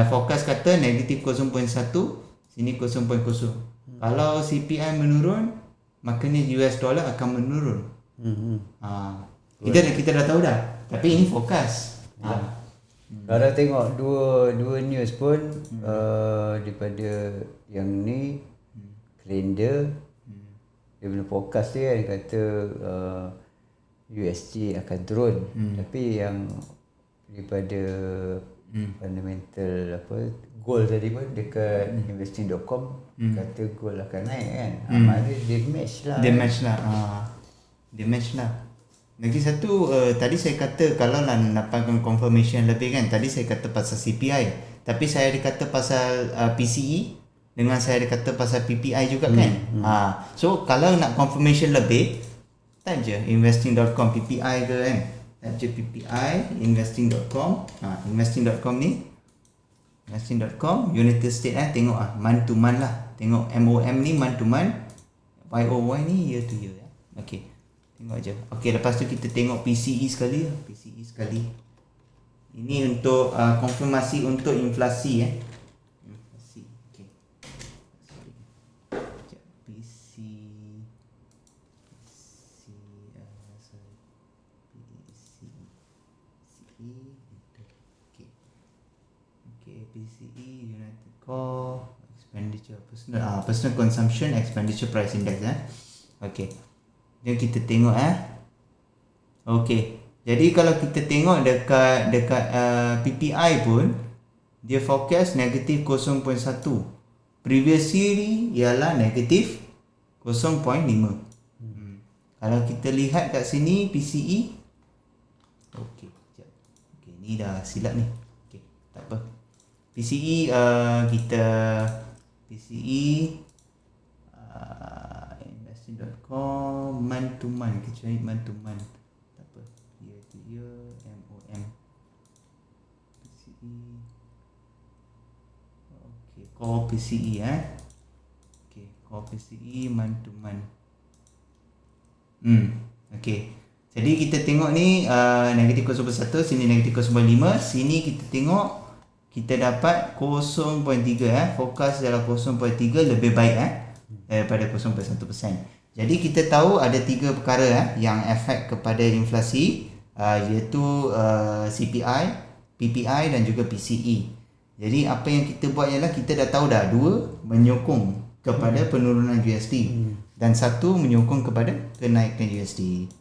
forecast kata negatif 0.1, sini 0.0. Kalau CPI menurun, maknanya US dollar akan menurun. Kita dah tahu dah. Tapi ini forecast. Kalau tengok dua news pun daripada yang ni kalender dia punya forecast dia kan kata USG akan turun. Tapi yang daripada fundamental gold tadi pun dekat investing.com kata gold akan naik kan. Maknanya dia match lah. Lagi satu tadi saya kata kalau lah dapatkan confirmation lebih kan. Tadi saya kata pasal CPI, tapi saya ada kata pasal PCE dengan saya ada kata pasal PPI juga kan. So kalau nak confirmation lebih, type je investing.com PPI ke kan. Type je PPI investing.com. Investing.com ni investing.com United States tengok month to month lah. Tengok MOM ni month to month, YOY ni year to year Okey. Tengok je. Okey, lepas tu kita tengok PCE sekali. Ini untuk konfirmasi untuk inflasi inflasi. Okey. Sekejap. PCE. PCE United Core expenditure personal consumption expenditure price index Okey. Jom kita tengok Okey. Jadi kalau kita tengok dekat PPI pun dia forecast negatif 0.1. Previously ialah negatif 0.5. Kalau kita lihat kat sini PCE. Okey, sekejap. Okey, ni dah silap ni. Okey, tak apa. PCE kita PCE investing.com month to month, kita cari month to month. Tak apa. Year to year MOM. PCE. Okey, core PCE Okey, core PCE month to month. Okey. Jadi kita tengok ni negatif 0.1, sini negatif 0.5, sini kita tengok kita dapat 0.3 forecast dalam 0.3 lebih baik daripada 0.1%. Jadi kita tahu ada tiga perkara yang efek kepada inflasi iaitu CPI, PPI dan juga PCE. Jadi apa yang kita buat ialah kita dah tahu dah dua menyokong kepada penurunan USD dan satu menyokong kepada kenaikan USD.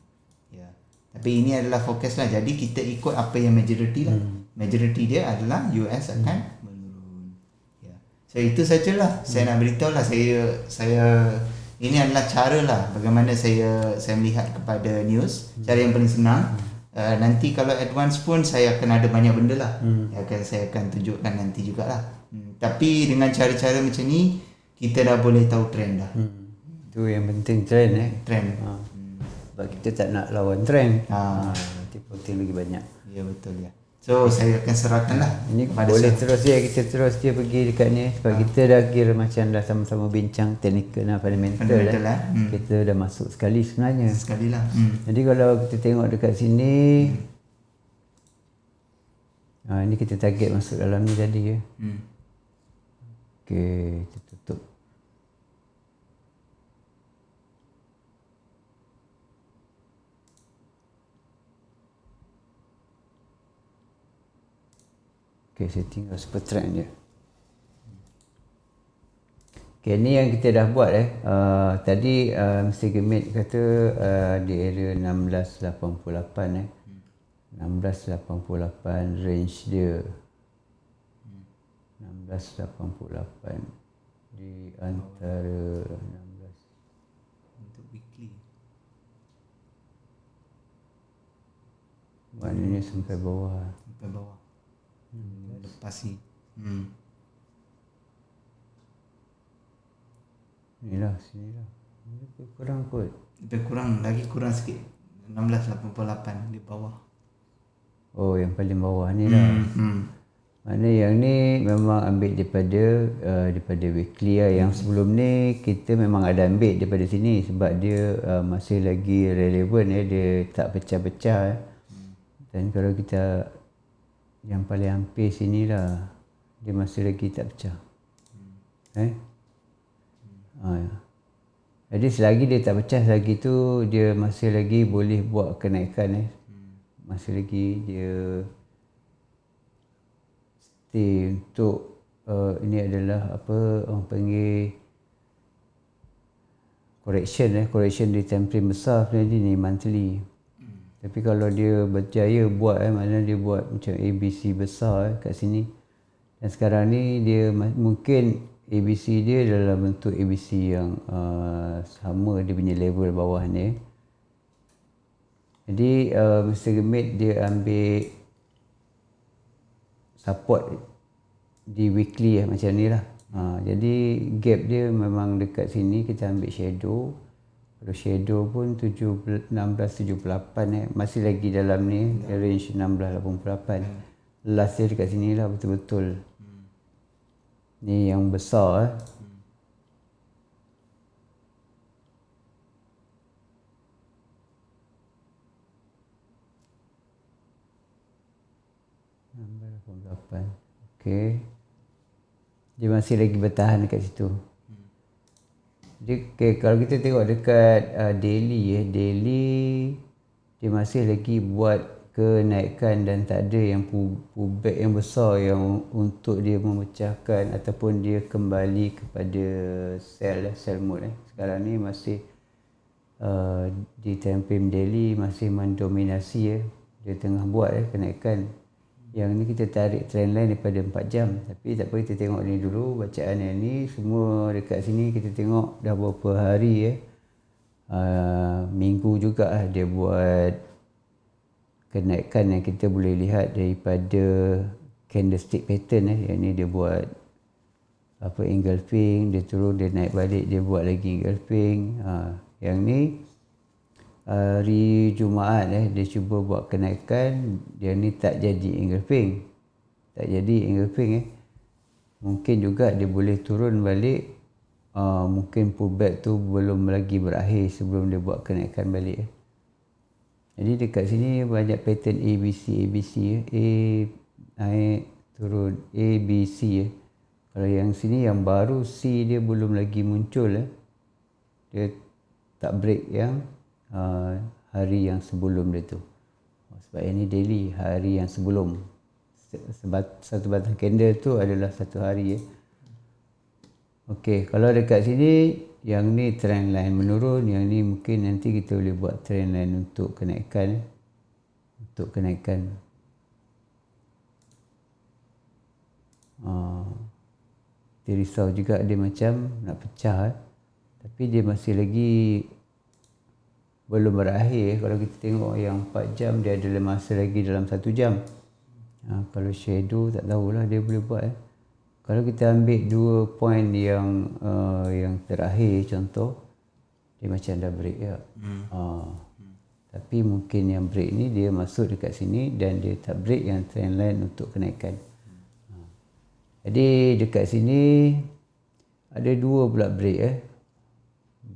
Ya. Tapi ini adalah forecast lah. Jadi kita ikut apa yang majority lah. Majority dia adalah US akan menurun. Ya. So itu sajalah. Saya nak beritahu lah saya ini adalah cara lah bagaimana saya melihat kepada news. Cara yang paling senang. Nanti kalau advance pun saya akan ada banyak benda lah. Saya akan tunjukkan nanti jugalah. Tapi dengan cara-cara macam ni kita dah boleh tahu trend dah. Itu yang penting trend Trend. Sebab kita tak nak lawan trend. anti-floating lagi banyak. Ya betul ya. So saya akan serahkan lah. Ini boleh terus je, kita terus je pergi dekat ni sebab kita dah kira macam dah sama-sama bincang teknikal dan fundamental lah. Kita dah masuk sekali sebenarnya. Sekali lah. Jadi kalau kita tengok dekat sini, ini kita target masuk dalam ni tadi ya. Okey, kita tutup. Okey, saya tinggal super trend je. Okey, ni yang kita dah buat tadi Mr. Gemit kata di area 1688 1688 range dia. 1688 di antara 16 Untuk weekly. maknanya sampai bawah. Sampai bawah. Lepas ni. Inilah sinilah. Lebih kurang kot. Lebih kurang, lagi kurang sikit. 1688 di bawah. Oh, yang paling bawah ni lah. Maknanya yang ni memang ambil daripada weekly lah. Yang sebelum ni kita memang ada ambil daripada sini sebab dia masih lagi relevan ya, dia tak pecah-pecah. Dan kalau kita yang paling hampir sini lah, dia masih lagi tak pecah. Jadi selagi dia tak pecah, selagi tu dia masih lagi boleh buat kenaikan masih lagi dia stay untuk ini adalah apa orang panggil correction di time frame besar sebenarnya ni monthly. Tapi kalau dia berjaya buat maknanya dia buat macam ABC besar kat sini. Dan sekarang ni dia mungkin ABC dia dalam bentuk ABC yang sama dia punya level bawah ni. Jadi Mr. Gemit dia ambil support di weekly macam ni lah. Jadi gap dia memang dekat sini, kita ambil shadow. Kalau shadow pun 1678 masih lagi dalam ni, range 1688. Last dia dekat sini lah betul-betul. Ni yang besar 88. Okey. Dia masih lagi bertahan dekat situ. Jadi kalau kita tengok dekat daily dia masih lagi buat kenaikan dan tak ada yang pullback yang besar yang untuk dia memecahkan ataupun dia kembali kepada sell mode. Sekarang ni masih di time frame daily masih mendominasi dia tengah buat kenaikan. Yang ni kita tarik trendline daripada 4 jam. Tapi tak apa, kita tengok ni dulu bacaan yang ni. Semua dekat sini kita tengok dah berapa hari minggu juga dia buat kenaikan yang kita boleh lihat daripada candlestick pattern Yang ni dia buat engulfing, dia turun, dia naik balik, dia buat lagi engulfing. Yang ni hari Jumaat dia cuba buat kenaikan, dia ni tak jadi engulfing. Mungkin juga dia boleh turun balik. Mungkin pullback tu belum lagi berakhir sebelum dia buat kenaikan balik. Jadi dekat sini banyak pattern ABC A naik turun ABC. Kalau yang sini yang baru C dia belum lagi muncul dia tak break yang hari yang sebelum dia tu. Sebab ini daily, hari yang sebelum. Satu batang candle tu adalah satu hari Okey, kalau dekat sini yang ni trend line menurun, yang ni mungkin nanti kita boleh buat trend line untuk kenaikan. Dia risau juga, dia macam nak pecah tapi dia masih lagi belum berakhir. Kalau kita tengok yang 4 jam dia ada masa lagi dalam 1 jam. Kalau shadow tak tahulah dia boleh buat Kalau kita ambil 2 point yang terakhir contoh, dia macam dah break Tapi mungkin yang break ni dia masuk dekat sini dan dia tak break yang trendline untuk kenaikan. Jadi dekat sini ada dua pula break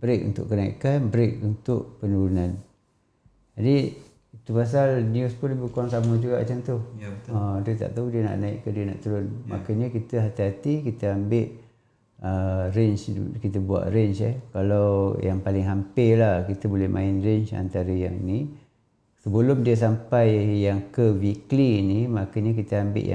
break untuk kenaikan, break untuk penurunan. Jadi itu pasal news pun lebih kurang sama juga macam tu. Ya, betul. Dia tak tahu dia nak naik ke dia nak turun. Makanya kita hati-hati, kita ambil range, kita buat range Kalau yang paling hampir lah, kita boleh main range antara yang ni. Sebelum dia sampai yang ke weekly ni, makanya kita ambil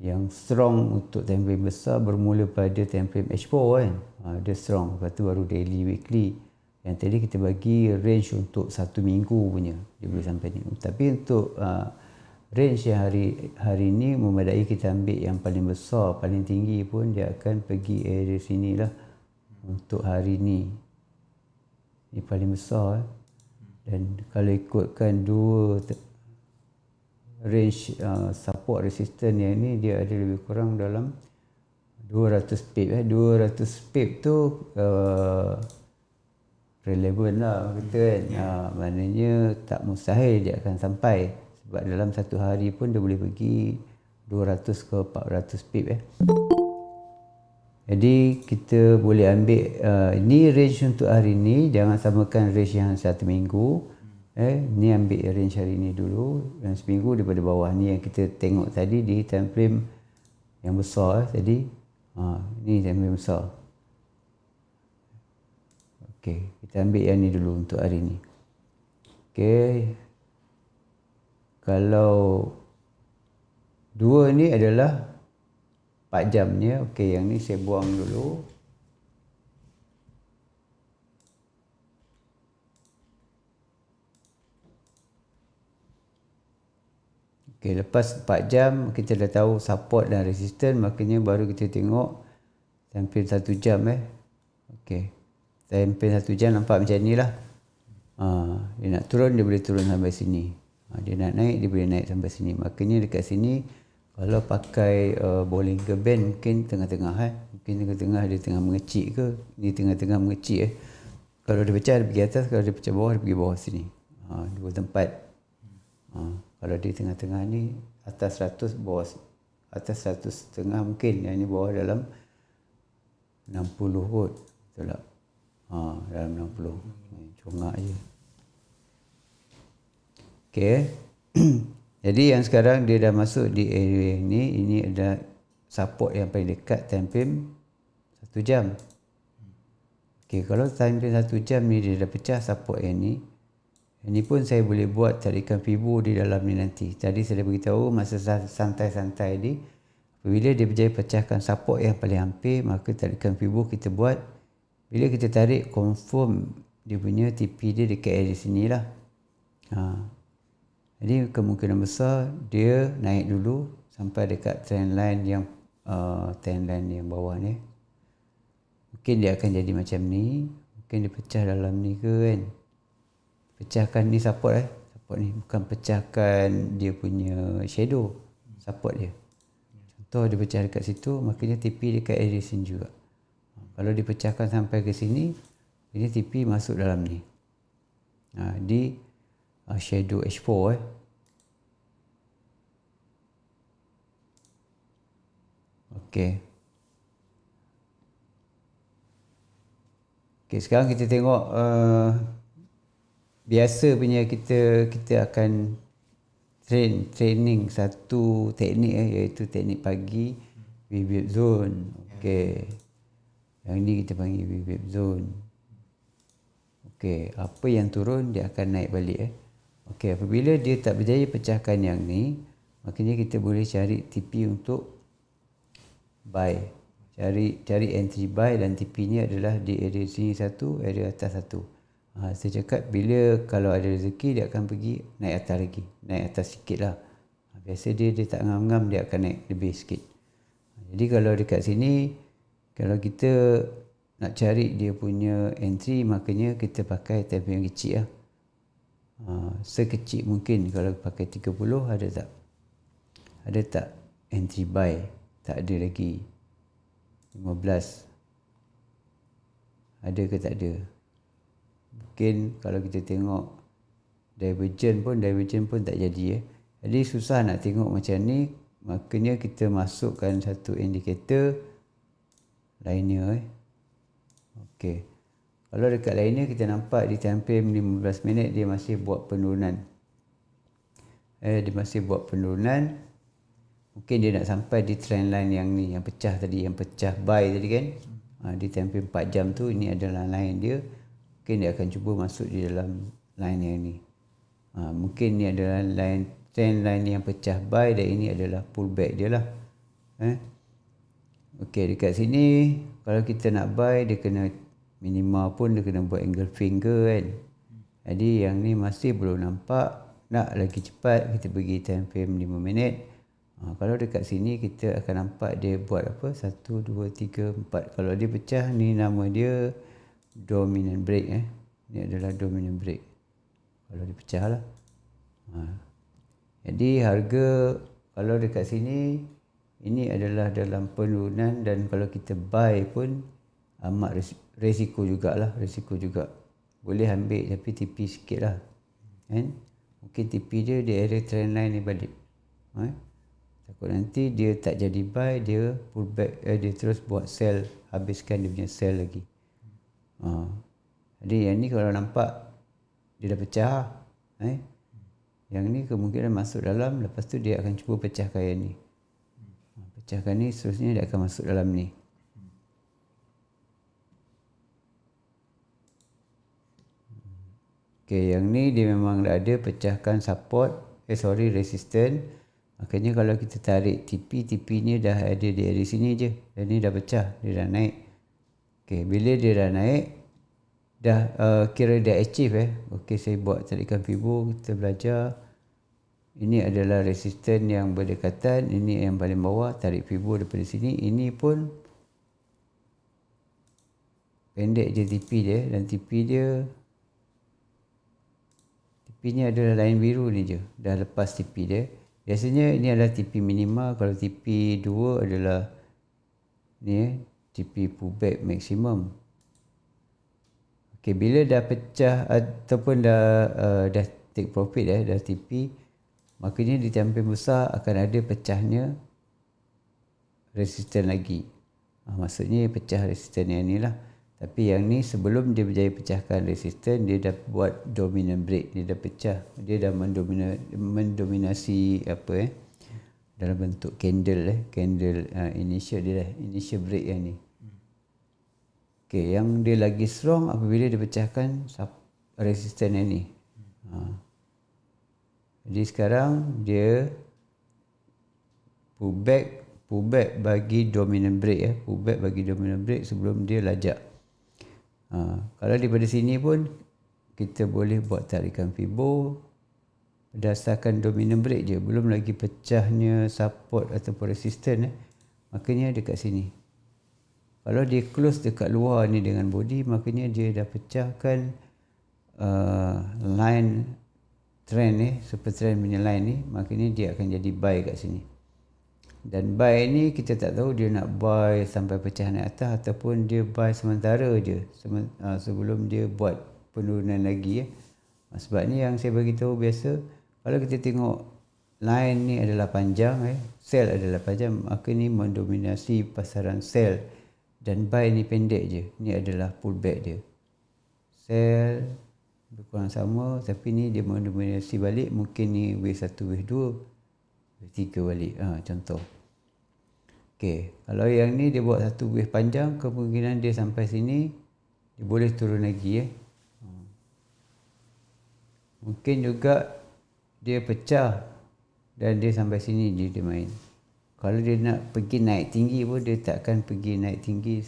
yang strong untuk time frame besar bermula pada time frame H4 kan. Dia strong, lepas tu baru daily, weekly. Yang tadi kita bagi range untuk 1 minggu punya, dia boleh sampai ni. Tapi untuk range yang hari ni memadai kita ambil yang paling besar, paling tinggi pun dia akan pergi area sini lah untuk hari ni. Ni paling besar dan kalau ikutkan dua range support resistance yang ni, dia ada lebih kurang dalam 200 pip 200 pip tu relevant lah kita kan. Maknanya tak mustahil dia akan sampai, sebab dalam satu hari pun dia boleh pergi 200 ke 400 pip Jadi kita boleh ambil ni range untuk hari ni, jangan samakan range yang satu minggu. Ni ambil range hari ni dulu, yang seminggu daripada bawah ni yang kita tengok tadi di time frame yang besar tadi. Ni time frame besar. Okey, kita ambil yang ni dulu untuk hari ni. Okey. Kalau dua ni adalah 4 jamnya. Okey, yang ni saya buang dulu. Okey, lepas 4 jam kita dah tahu support dan resistance, makanya baru kita tengok time frame 1 jam Okey. Time frame 1 jam nampak macam ni lah. Dia nak turun, dia boleh turun sampai sini. Dia nak naik, dia boleh naik sampai sini. Makanya dekat sini kalau pakai Bollinger Band mungkin tengah-tengah Mungkin tengah-tengah dia tengah mengecik ke. Dia tengah-tengah mengecik Kalau dia pecah dia pergi atas, kalau dia pecah bawah dia pergi bawah sini. Dua tempat. Kalau dia tengah-tengah ni atas 100, bawah atas 100.5 mungkin. Yang ni bawah dalam 60 kot. Betul tak? Dalam 60. Congak je. Okey. Jadi yang sekarang dia dah masuk di area ni. Ini adalah support yang paling dekat time frame 1 jam. Okey, kalau time frame 1 jam ni dia dah pecah support yang ni. Ini pun saya boleh buat tarikan Fibo di dalam ni nanti. Tadi saya dah beritahu masa santai-santai ni, apabila dia berjaya pecahkan support yang paling hampir, maka tarikan Fibo kita buat. Bila kita tarik, confirm dia punya TP dia dekat area sini lah. Jadi kemungkinan besar dia naik dulu sampai dekat trendline yang bawah ni. Mungkin dia akan jadi macam ni. Mungkin dia pecah dalam ni ke kan. Pecahkan ni support support ni, bukan pecahkan dia punya shadow, support dia. Contoh dia pecah dekat situ, makanya TP dekat area sini juga. Kalau dipecahkan sampai ke sini, ini TP masuk dalam ni. Di shadow H4 Okey. Okey, sekarang kita tengok biasa punya kita akan training satu teknik iaitu teknik pagi VWAP zone. Okey. Yang ni kita panggil VWAP zone. Okey, apa yang turun dia akan naik balik Okey, apabila dia tak berjaya pecahkan yang ni, makanya kita boleh cari TP untuk buy. Cari entry buy dan TP ni adalah di area sini satu, area atas satu. Saya cakap bila kalau ada rezeki dia akan pergi naik atas lagi, naik atas sikit lah. Biasa dia tak ngam-ngam, dia akan naik lebih sikit. Jadi kalau dekat sini, kalau kita nak cari dia punya entry, makanya kita pakai time yang kecil lah. Sekecil mungkin. Kalau pakai 30 ada tak? Ada tak entry buy? Tak ada lagi. 15 ada ke tak ada? Mungkin kalau kita tengok divergent pun tak jadi. Jadi susah nak tengok macam ni. Makanya kita masukkan satu indikator linear. Okey. Kalau dekat linear kita nampak di time frame 15 minit dia masih buat penurunan. Dia masih buat penurunan. Mungkin dia nak sampai di trend line yang ni, yang pecah tadi, yang pecah buy tadi kan. Di time frame 4 jam tu, ini adalah line dia. Mungkin dia akan cuba masuk di dalam line yang ni. Mungkin ni adalah trend line yang pecah buy dan ini adalah pullback dia lah. Okey, dekat sini kalau kita nak buy dia kena minima pun dia kena buat angle finger kan. Jadi yang ni masih belum nampak. Nak lagi cepat kita pergi time frame 5 minit. Kalau dekat sini kita akan nampak dia buat apa? 1, 2, 3, 4. Kalau dia pecah ni nama dia dominant break. Ni adalah dominant break. Kalau dia pecah lah. Jadi harga kalau dekat sini ini adalah dalam penurunan dan kalau kita buy pun amat risiko jugalah. Risiko juga. Boleh ambil tapi TP sikit lah. Kan? Mungkin TP dia di area trend line ni balik. Takut nanti dia tak jadi buy, dia pull back, dia terus buat sell, habiskan dia punya sell lagi. Jadi yang ni kalau nampak dia dah pecah. Yang ni kemungkinan masuk dalam, lepas tu dia akan cuba pecahkan yang ni. Pecahkan ni, seterusnya dia akan masuk dalam ni. Okay, yang ni dia memang dah ada pecahkan support, resistance. Makanya kalau kita tarik TP ni dah ada di area sini je. Dan ni dah pecah, dia dah naik. Okay, bila dia dah naik, dah kira dah achieve. Okay, saya buat tarikan Fibo, kita belajar. Ini adalah resistance yang berdekatan, ini yang paling bawah, tarik Fibo daripada sini. Ini pun pendek je TP dia dan TP ni adalah line biru ni je. Dah lepas TP dia. Biasanya ini adalah TP minima. Kalau TP 2 adalah ni TP pullback maximum. Okay, bila dah pecah ataupun dah take profit dah TP, makanya di time frame besar akan ada pecahnya resistance lagi. Maksudnya pecah resistance yang ni lah. Tapi yang ni sebelum dia berjaya pecahkan resistance, dia dah buat dominant break. Dia dah pecah. Dia dah mendominasi apa dalam bentuk candle candle initial dia dah. Initial break yang ni. Okay, yang dia lagi strong apabila dia pecahkan resistance yang ni. Jadi sekarang dia pullback bagi dominant break. Pullback bagi dominant break sebelum dia lajak. Kalau daripada sini pun kita boleh buat tarikan Fibo berdasarkan dominant break je, belum lagi pecahnya support ataupun resistance. Makanya dekat sini kalau dia close dekat luar ni dengan body, makanya dia dah pecahkan line trend super trend punya line ni, makanya dia akan jadi buy kat sini. Dan buy ni kita tak tahu dia nak buy sampai pecah naik atas ataupun dia buy sementara je sebelum dia buat penurunan lagi. Sebab ni yang saya bagi tahu biasa, kalau kita tengok line ni adalah panjang, sell adalah panjang, maka ni mendominasi pasaran sell dan buy ni pendek je. Ni adalah pullback dia. Sell berkurang sama tapi ni dia mendominasi balik, mungkin ni wave 1, wave 2, 3 balik. Contoh. Okey, kalau yang ni dia buat satu wave panjang, kemungkinan dia sampai sini dia boleh turun lagi. Mungkin juga dia pecah dan dia sampai sini dia main. Kalau dia nak pergi naik tinggi pun dia tak akan pergi naik tinggi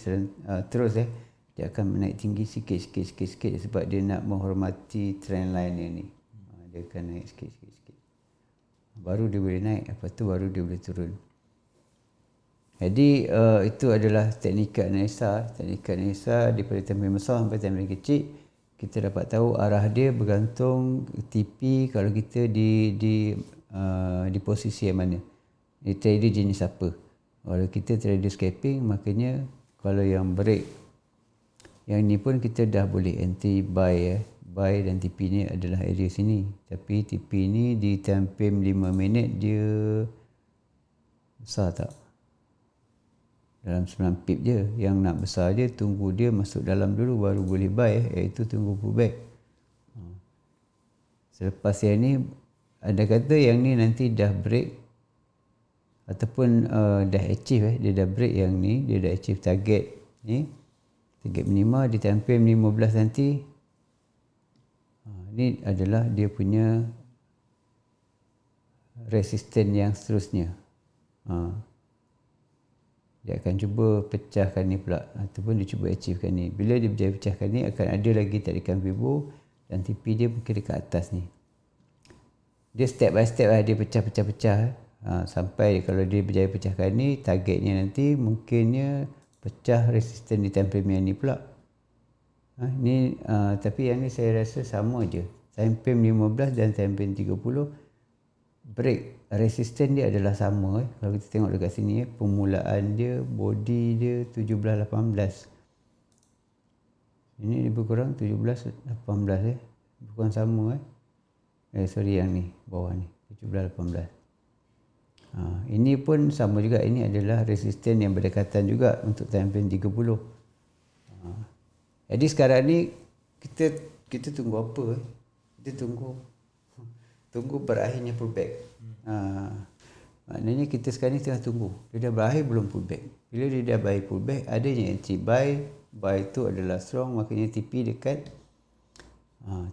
terus. Dia akan naik tinggi sikit sebab dia nak menghormati trend line yang ni. Dia akan naik sikit. Baru dia boleh naik, lepas tu baru dia boleh turun. Jadi itu adalah teknik analisa. Teknik analisa daripada time besar sampai time kecil, kita dapat tahu arah dia bergantung TP kalau kita di posisi yang mana. Trader jenis apa. Kalau kita trader scalping, makanya kalau yang break Yang ni pun kita dah boleh anti buy buy dan TP ni adalah area sini. Tapi TP ni di time frame 5 minit dia besar tak? Dalam 9 pip je. Yang nak besar je tunggu dia masuk dalam dulu baru boleh buy iaitu tunggu pullback. Selepas yang ni ada kata yang ni nanti dah break ataupun dah achieve dia dah break yang ni, dia dah achieve target ni. Target minima di time frame 15 nanti. Ni adalah dia punya resisten yang seterusnya. Dia akan cuba pecahkan ni pula ataupun dia cuba achievekan ni. Bila dia berjaya pecahkan ni akan ada lagi tarikan Fibo dan TP dia mungkin dekat atas ni. Dia step by step dia pecah-pecah-pecah. Sampai kalau dia berjaya pecahkan ni, targetnya nanti mungkinnya pecah resisten di time frame yang ni pula. Tapi yang ni saya rasa sama je. Time frame 15 dan time frame 30 break resisten dia adalah sama. Kalau kita tengok dekat sini permulaan dia, body dia 17-18. Ini lebih kurang 17-18 bukan sama sorry yang ni bawah ni 17-18. Ini pun sama juga, ini adalah resisten yang berdekatan juga untuk time frame 30. Jadi sekarang ni kita tunggu apa? Kita tunggu berakhirnya pullback. Maknanya kita sekarang ni tengah tunggu. Dia dah berakhir belum pullback? Bila dia dah berakhir pullback, adanya entry buy tu adalah strong, maknanya TP dekat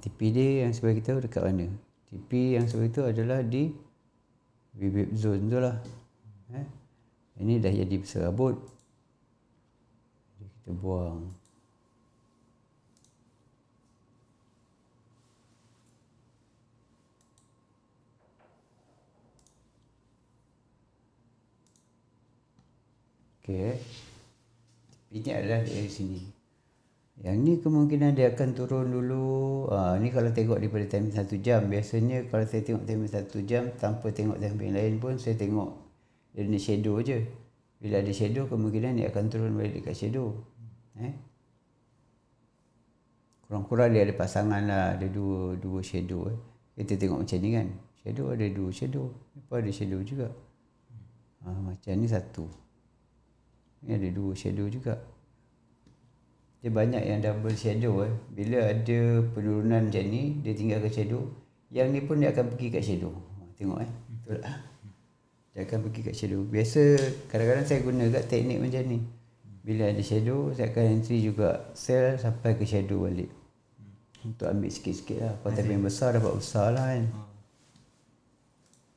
TP dia yang sebagai kita tahu dekat mana? TP yang sebagai itu adalah di VWAP zone tu lah. Ini dah jadi berserabut. Jadi kita buang. Okey. Ini adalah dari sini. Yang ni kemungkinan dia akan turun dulu. Ni kalau tengok daripada time 1 jam. Biasanya kalau saya tengok time 1 jam tanpa tengok time lain pun saya tengok dia ada shadow je. Bila ada shadow kemungkinan dia akan turun balik dekat shadow. Kurang-kurang dia ada pasangan lah. Ada dua shadow. Kita tengok macam ni kan. Shadow ada 2 shadow. Lepas ada shadow juga. Macam ni 1. Ni ada 2 shadow juga. Dia banyak yang double shadow. Bila ada penurunan macam ni, dia tinggalkan shadow. Yang ni pun dia akan pergi kat shadow. Tengok betul tak? Dia akan pergi kat shadow. Biasa kadang-kadang saya guna kat teknik macam ni. Bila ada shadow, saya akan entry juga sell sampai ke shadow balik. Untuk ambil sikit-sikit lah. Kalau time yang besar dapat besar lah kan.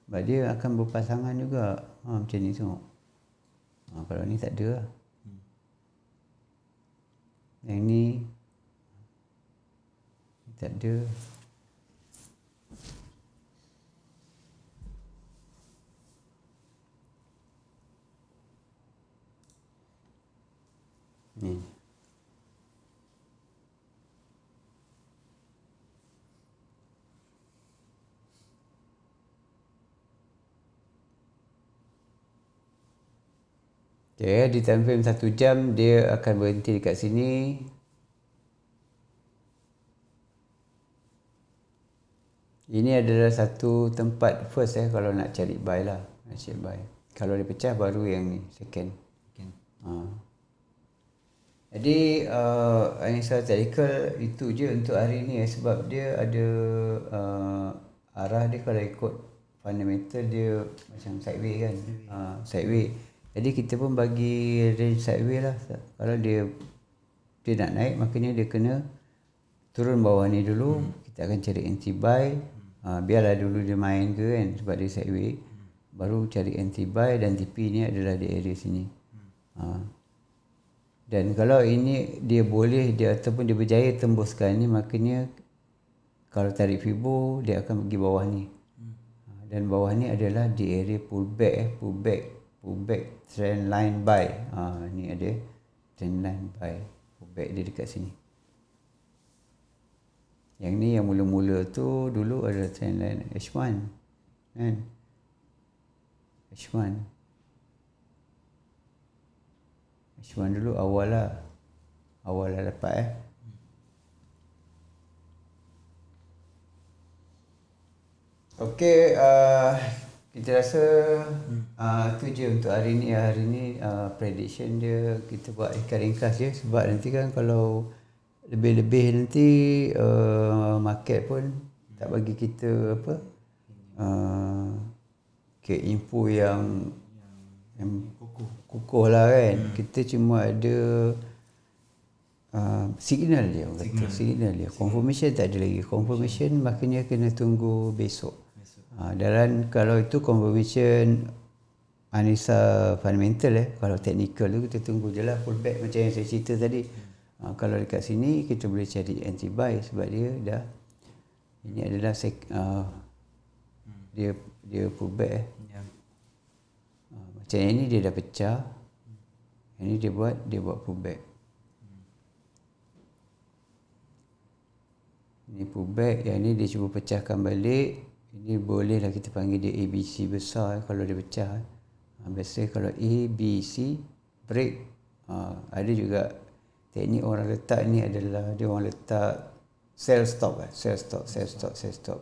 Sebab dia akan berpasangan juga. Macam ni tengok. Kalau ni tak ada lah. Yang ni tak ada. Ni. Okay, di time frame 1 jam dia akan berhenti dekat sini. Ini adalah satu tempat first kalau nak cari buy lah. Nak cari buy. Kalau dia pecah baru yang ni second. Jadi analisa tactical itu je untuk hari ni sebab dia ada arah dia kalau ikut fundamental dia macam sideways kan. Sideways. Jadi kita pun bagi range sideways lah. Kalau dia nak naik maknanya dia kena turun bawah ni dulu. Kita akan cari anti buy. Biarlah dulu dia main ke kan sebab dia sideways. Baru cari anti buy dan TP ni adalah di area sini. Dan kalau ini dia boleh dia ataupun dia berjaya tembuskan ni maknanya kalau tarik Fibo dia akan pergi bawah ni. Dan bawah ni adalah di area pullback trend line buy. Ni ada trend line buy. Pullback dia dekat sini. Yang ni yang mula-mula tu dulu ada trend line H1 kan. H1 dulu awal lah. awal dah dapat Okey, kita rasa tu je untuk hari ni. Hari ni prediction dia kita buat ringkas je, sebab nanti kan kalau lebih-lebih nanti market pun tak bagi kita apa info yang kukuh lah kan. Kita cuma ada signal dia, signal dia. Confirmation tak ada lagi. Confirmation maknanya kena tunggu besok. Dan kalau itu confirmation analisa fundamental kalau technical tu kita tunggu je lah pullback macam yang saya cerita tadi. Kalau dekat sini kita boleh cari anti buy sebab dia dah ini adalah dia pullback macam yang ni dia dah pecah. Yang ni dia buat pullback. Ini pullback, yang ni dia cuba pecahkan balik. Ini bolehlah kita panggil dia ABC besar kalau dia pecah. Biasa kalau ABC break, ada juga teknik orang letak ni adalah dia orang letak sell stop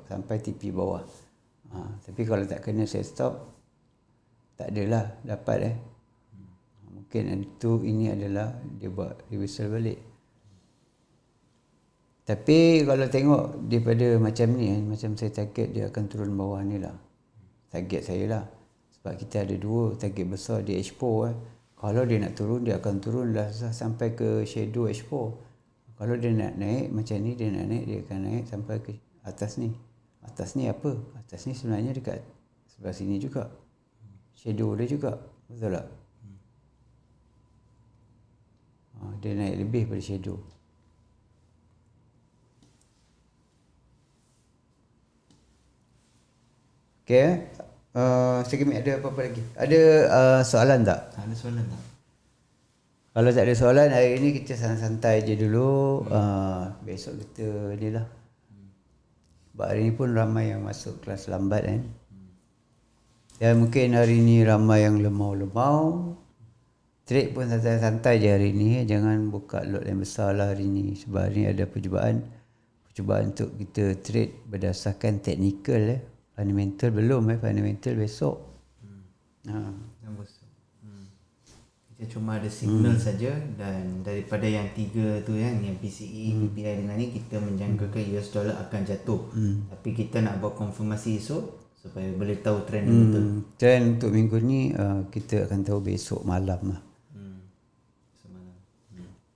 sampai TP bawah. Tapi kalau tak kena sell stop, tak adalah dapat mungkin itu ini adalah dia buat reversal balik. Tapi kalau tengok daripada macam ni macam saya target dia akan turun bawah ni lah. Target saya lah. Sebab kita ada dua target besar di H4 Kalau dia nak turun, dia akan turun lah sampai ke shadow H4. Kalau dia nak naik macam ni, dia nak naik, dia akan naik sampai ke atas ni. Atas ni apa? Atas ni sebenarnya dekat sebelah sini juga. Shadow dia juga. Betul tak? Dia naik lebih pada shadow. Okay. Segmen ada apa-apa lagi? Ada soalan tak? Ada soalan tak? Kalau tak ada soalan, hari ni kita santai-santai je dulu. Besok kita ni lah. Sebab hari ni pun ramai yang masuk kelas lambat kan. Dan mungkin hari ni ramai yang lemau-lemau. Trade pun santai-santai je hari ni. Jangan buka lot yang besar lah hari ni. Sebab hari ni ada percubaan untuk kita trade berdasarkan technical Fundamental belum fundamental besok. Kita cuma ada signal saja, dan daripada yang tiga tu yang PCE, PPI dengan ni kita menjangkakan US dollar akan jatuh. Tapi kita nak buat konfirmasi esok supaya boleh tahu trend yang betul. Trend untuk minggu ni kita akan tahu besok malam lah. Semalam.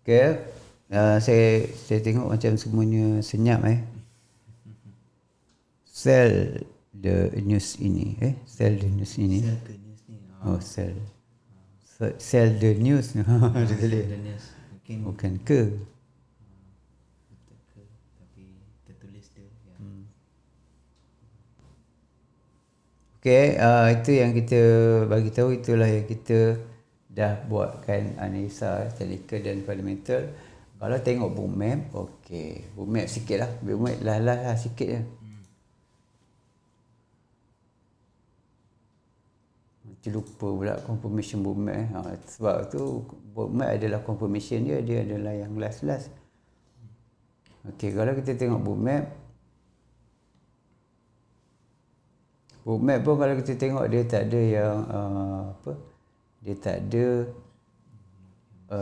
Okay. Saya tengok macam semuanya senyap Sell the news ini sell the news ini. Sell ke news ni? Sell the news. Sell the news. Bukan ke? Betul ke? Tapi tertulis dia. Ya. Okay, itu yang kita bagi tahu, itulah yang kita dah buatkan analisa technical dan fundamental. Kalau tengok book map, okey, book map sikit lah. Book map lah sikit je. Lupa pula confirmation book map sebab tu book map adalah confirmation dia adalah yang last. Okey, kalau kita tengok book map pun kalau kita tengok dia tak ada yang dia tak ada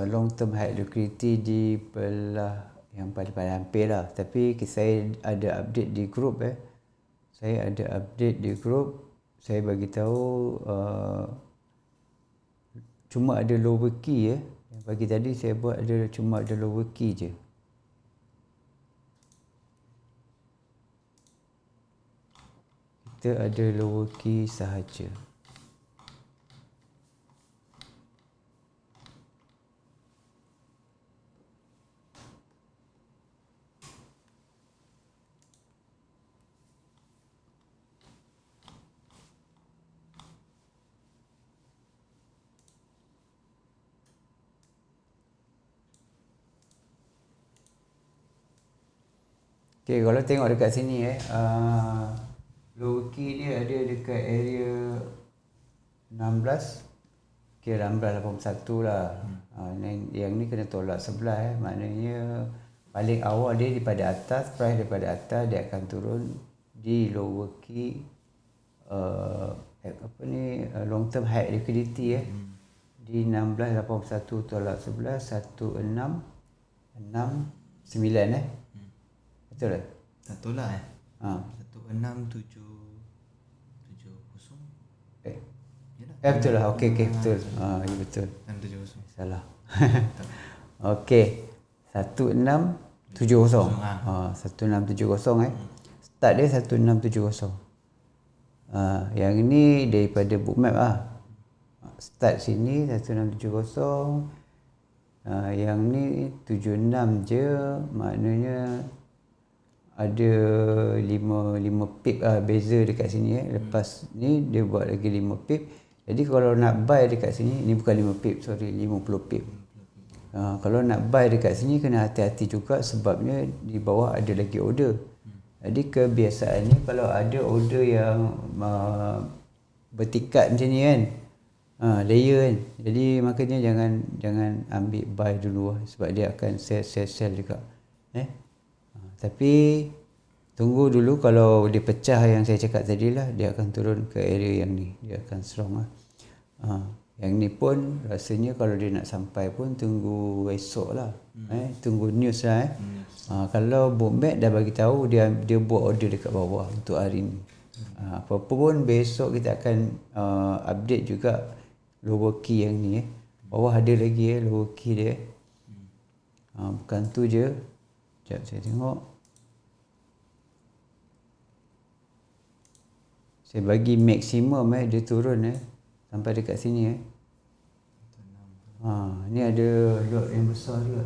long term high liquidity di belah yang paling hampir lah. Tapi saya ada update di group saya bagi tahu cuma ada lower key pagi tadi saya buat cuma ada lower key je. Kita ada lower key sahaja. Okay, kalau tengok dekat sini low key dia ada dekat area 16. kira 1681 lah. Yang ni kena tolak sebelah maknanya paling awal dia daripada atas, price daripada atas dia akan turun di lower key long term high liquidity di 1681 tolak 11 1669 betul tak? Tak tolak 16770. Betul lah. Okey betul. Ya betul. 670. Salah. Okey. 1670. 1670 Start dia 1670. Yang ni daripada bookmap lah. Start sini 1670. Yang ni 76 je, maknanya ada 5 pip beza dekat sini Lepas ni dia buat lagi 5 pip. Jadi kalau nak buy dekat sini, ni bukan 5 pip, sorry, 50 pip. Kalau nak buy dekat sini kena hati-hati juga sebabnya di bawah ada lagi order. Jadi kebiasaannya kalau ada order yang bertingkat macam ni kan, layer kan. Jadi makanya jangan ambil buy dulu sebab dia akan sell juga. Tapi tunggu dulu, kalau dia pecah yang saya cakap tadi lah, dia akan turun ke area yang ni, dia akan strong lah. Yang ni pun rasanya kalau dia nak sampai pun tunggu esok lah. Tunggu news lah. Kalau bookmap dah bagi tahu dia buat order dekat bawah untuk hari ni. Apa pun besok kita akan update juga lower key yang ni. Bawah ada lagi lower key dia. Bukan tu je. Sekejap saya tengok. Saya bagi maksimum dia turun sampai dekat sini ni ada lot yang besar juga.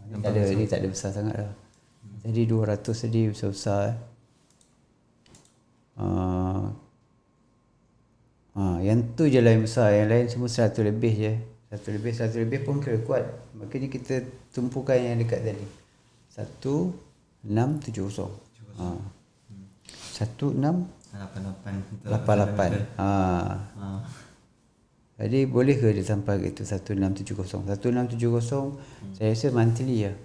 Dia tak ada besar sangat lah. Jadi 200 tadi besar-besar. Yang tu je lah yang besar, yang lain semua 100 lebih je. 100 lebih pun kira kuat. Makanya kita tumpukan yang dekat tadi. 1670. 1688. Jadi boleh ke dia sampai ke itu 1670? 1670 saya rasa monthly lah.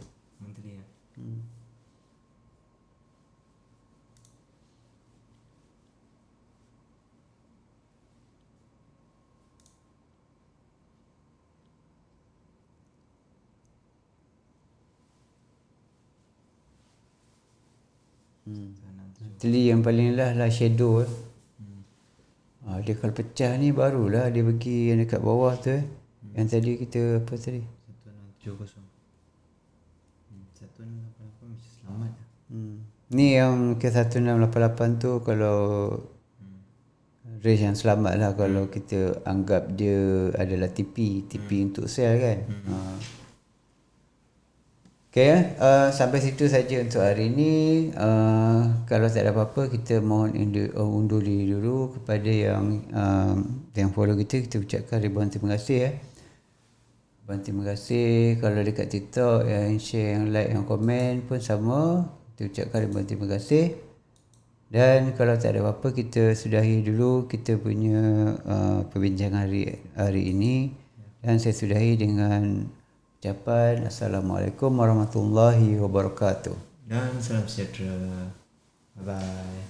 Monthly yang paling lah shadow dia kalau pecah ni barulah dia bagi yang dekat bawah tu yang tadi kita apa tadi 1670. 1688 mesti selamat. Ni yang ke 1688 tu kalau range yang selamat lah kalau kita anggap dia adalah TP untuk sell kan. Okay, sampai situ saja untuk hari ini. Kalau tak ada apa-apa, kita mohon undur diri dulu. Kepada yang follow kita ucapkan ribuan terima kasih ribuan terima kasih. Kalau dekat TikTok, yang share, yang like, yang komen pun sama, kita ucapkan ribuan terima kasih. Dan kalau tak ada apa-apa, kita sudahi dulu kita punya perbincangan hari ini. Dan saya sudahi dengan ucapan Assalamualaikum warahmatullahi wabarakatuh. Dan salam sejahtera. Bye bye.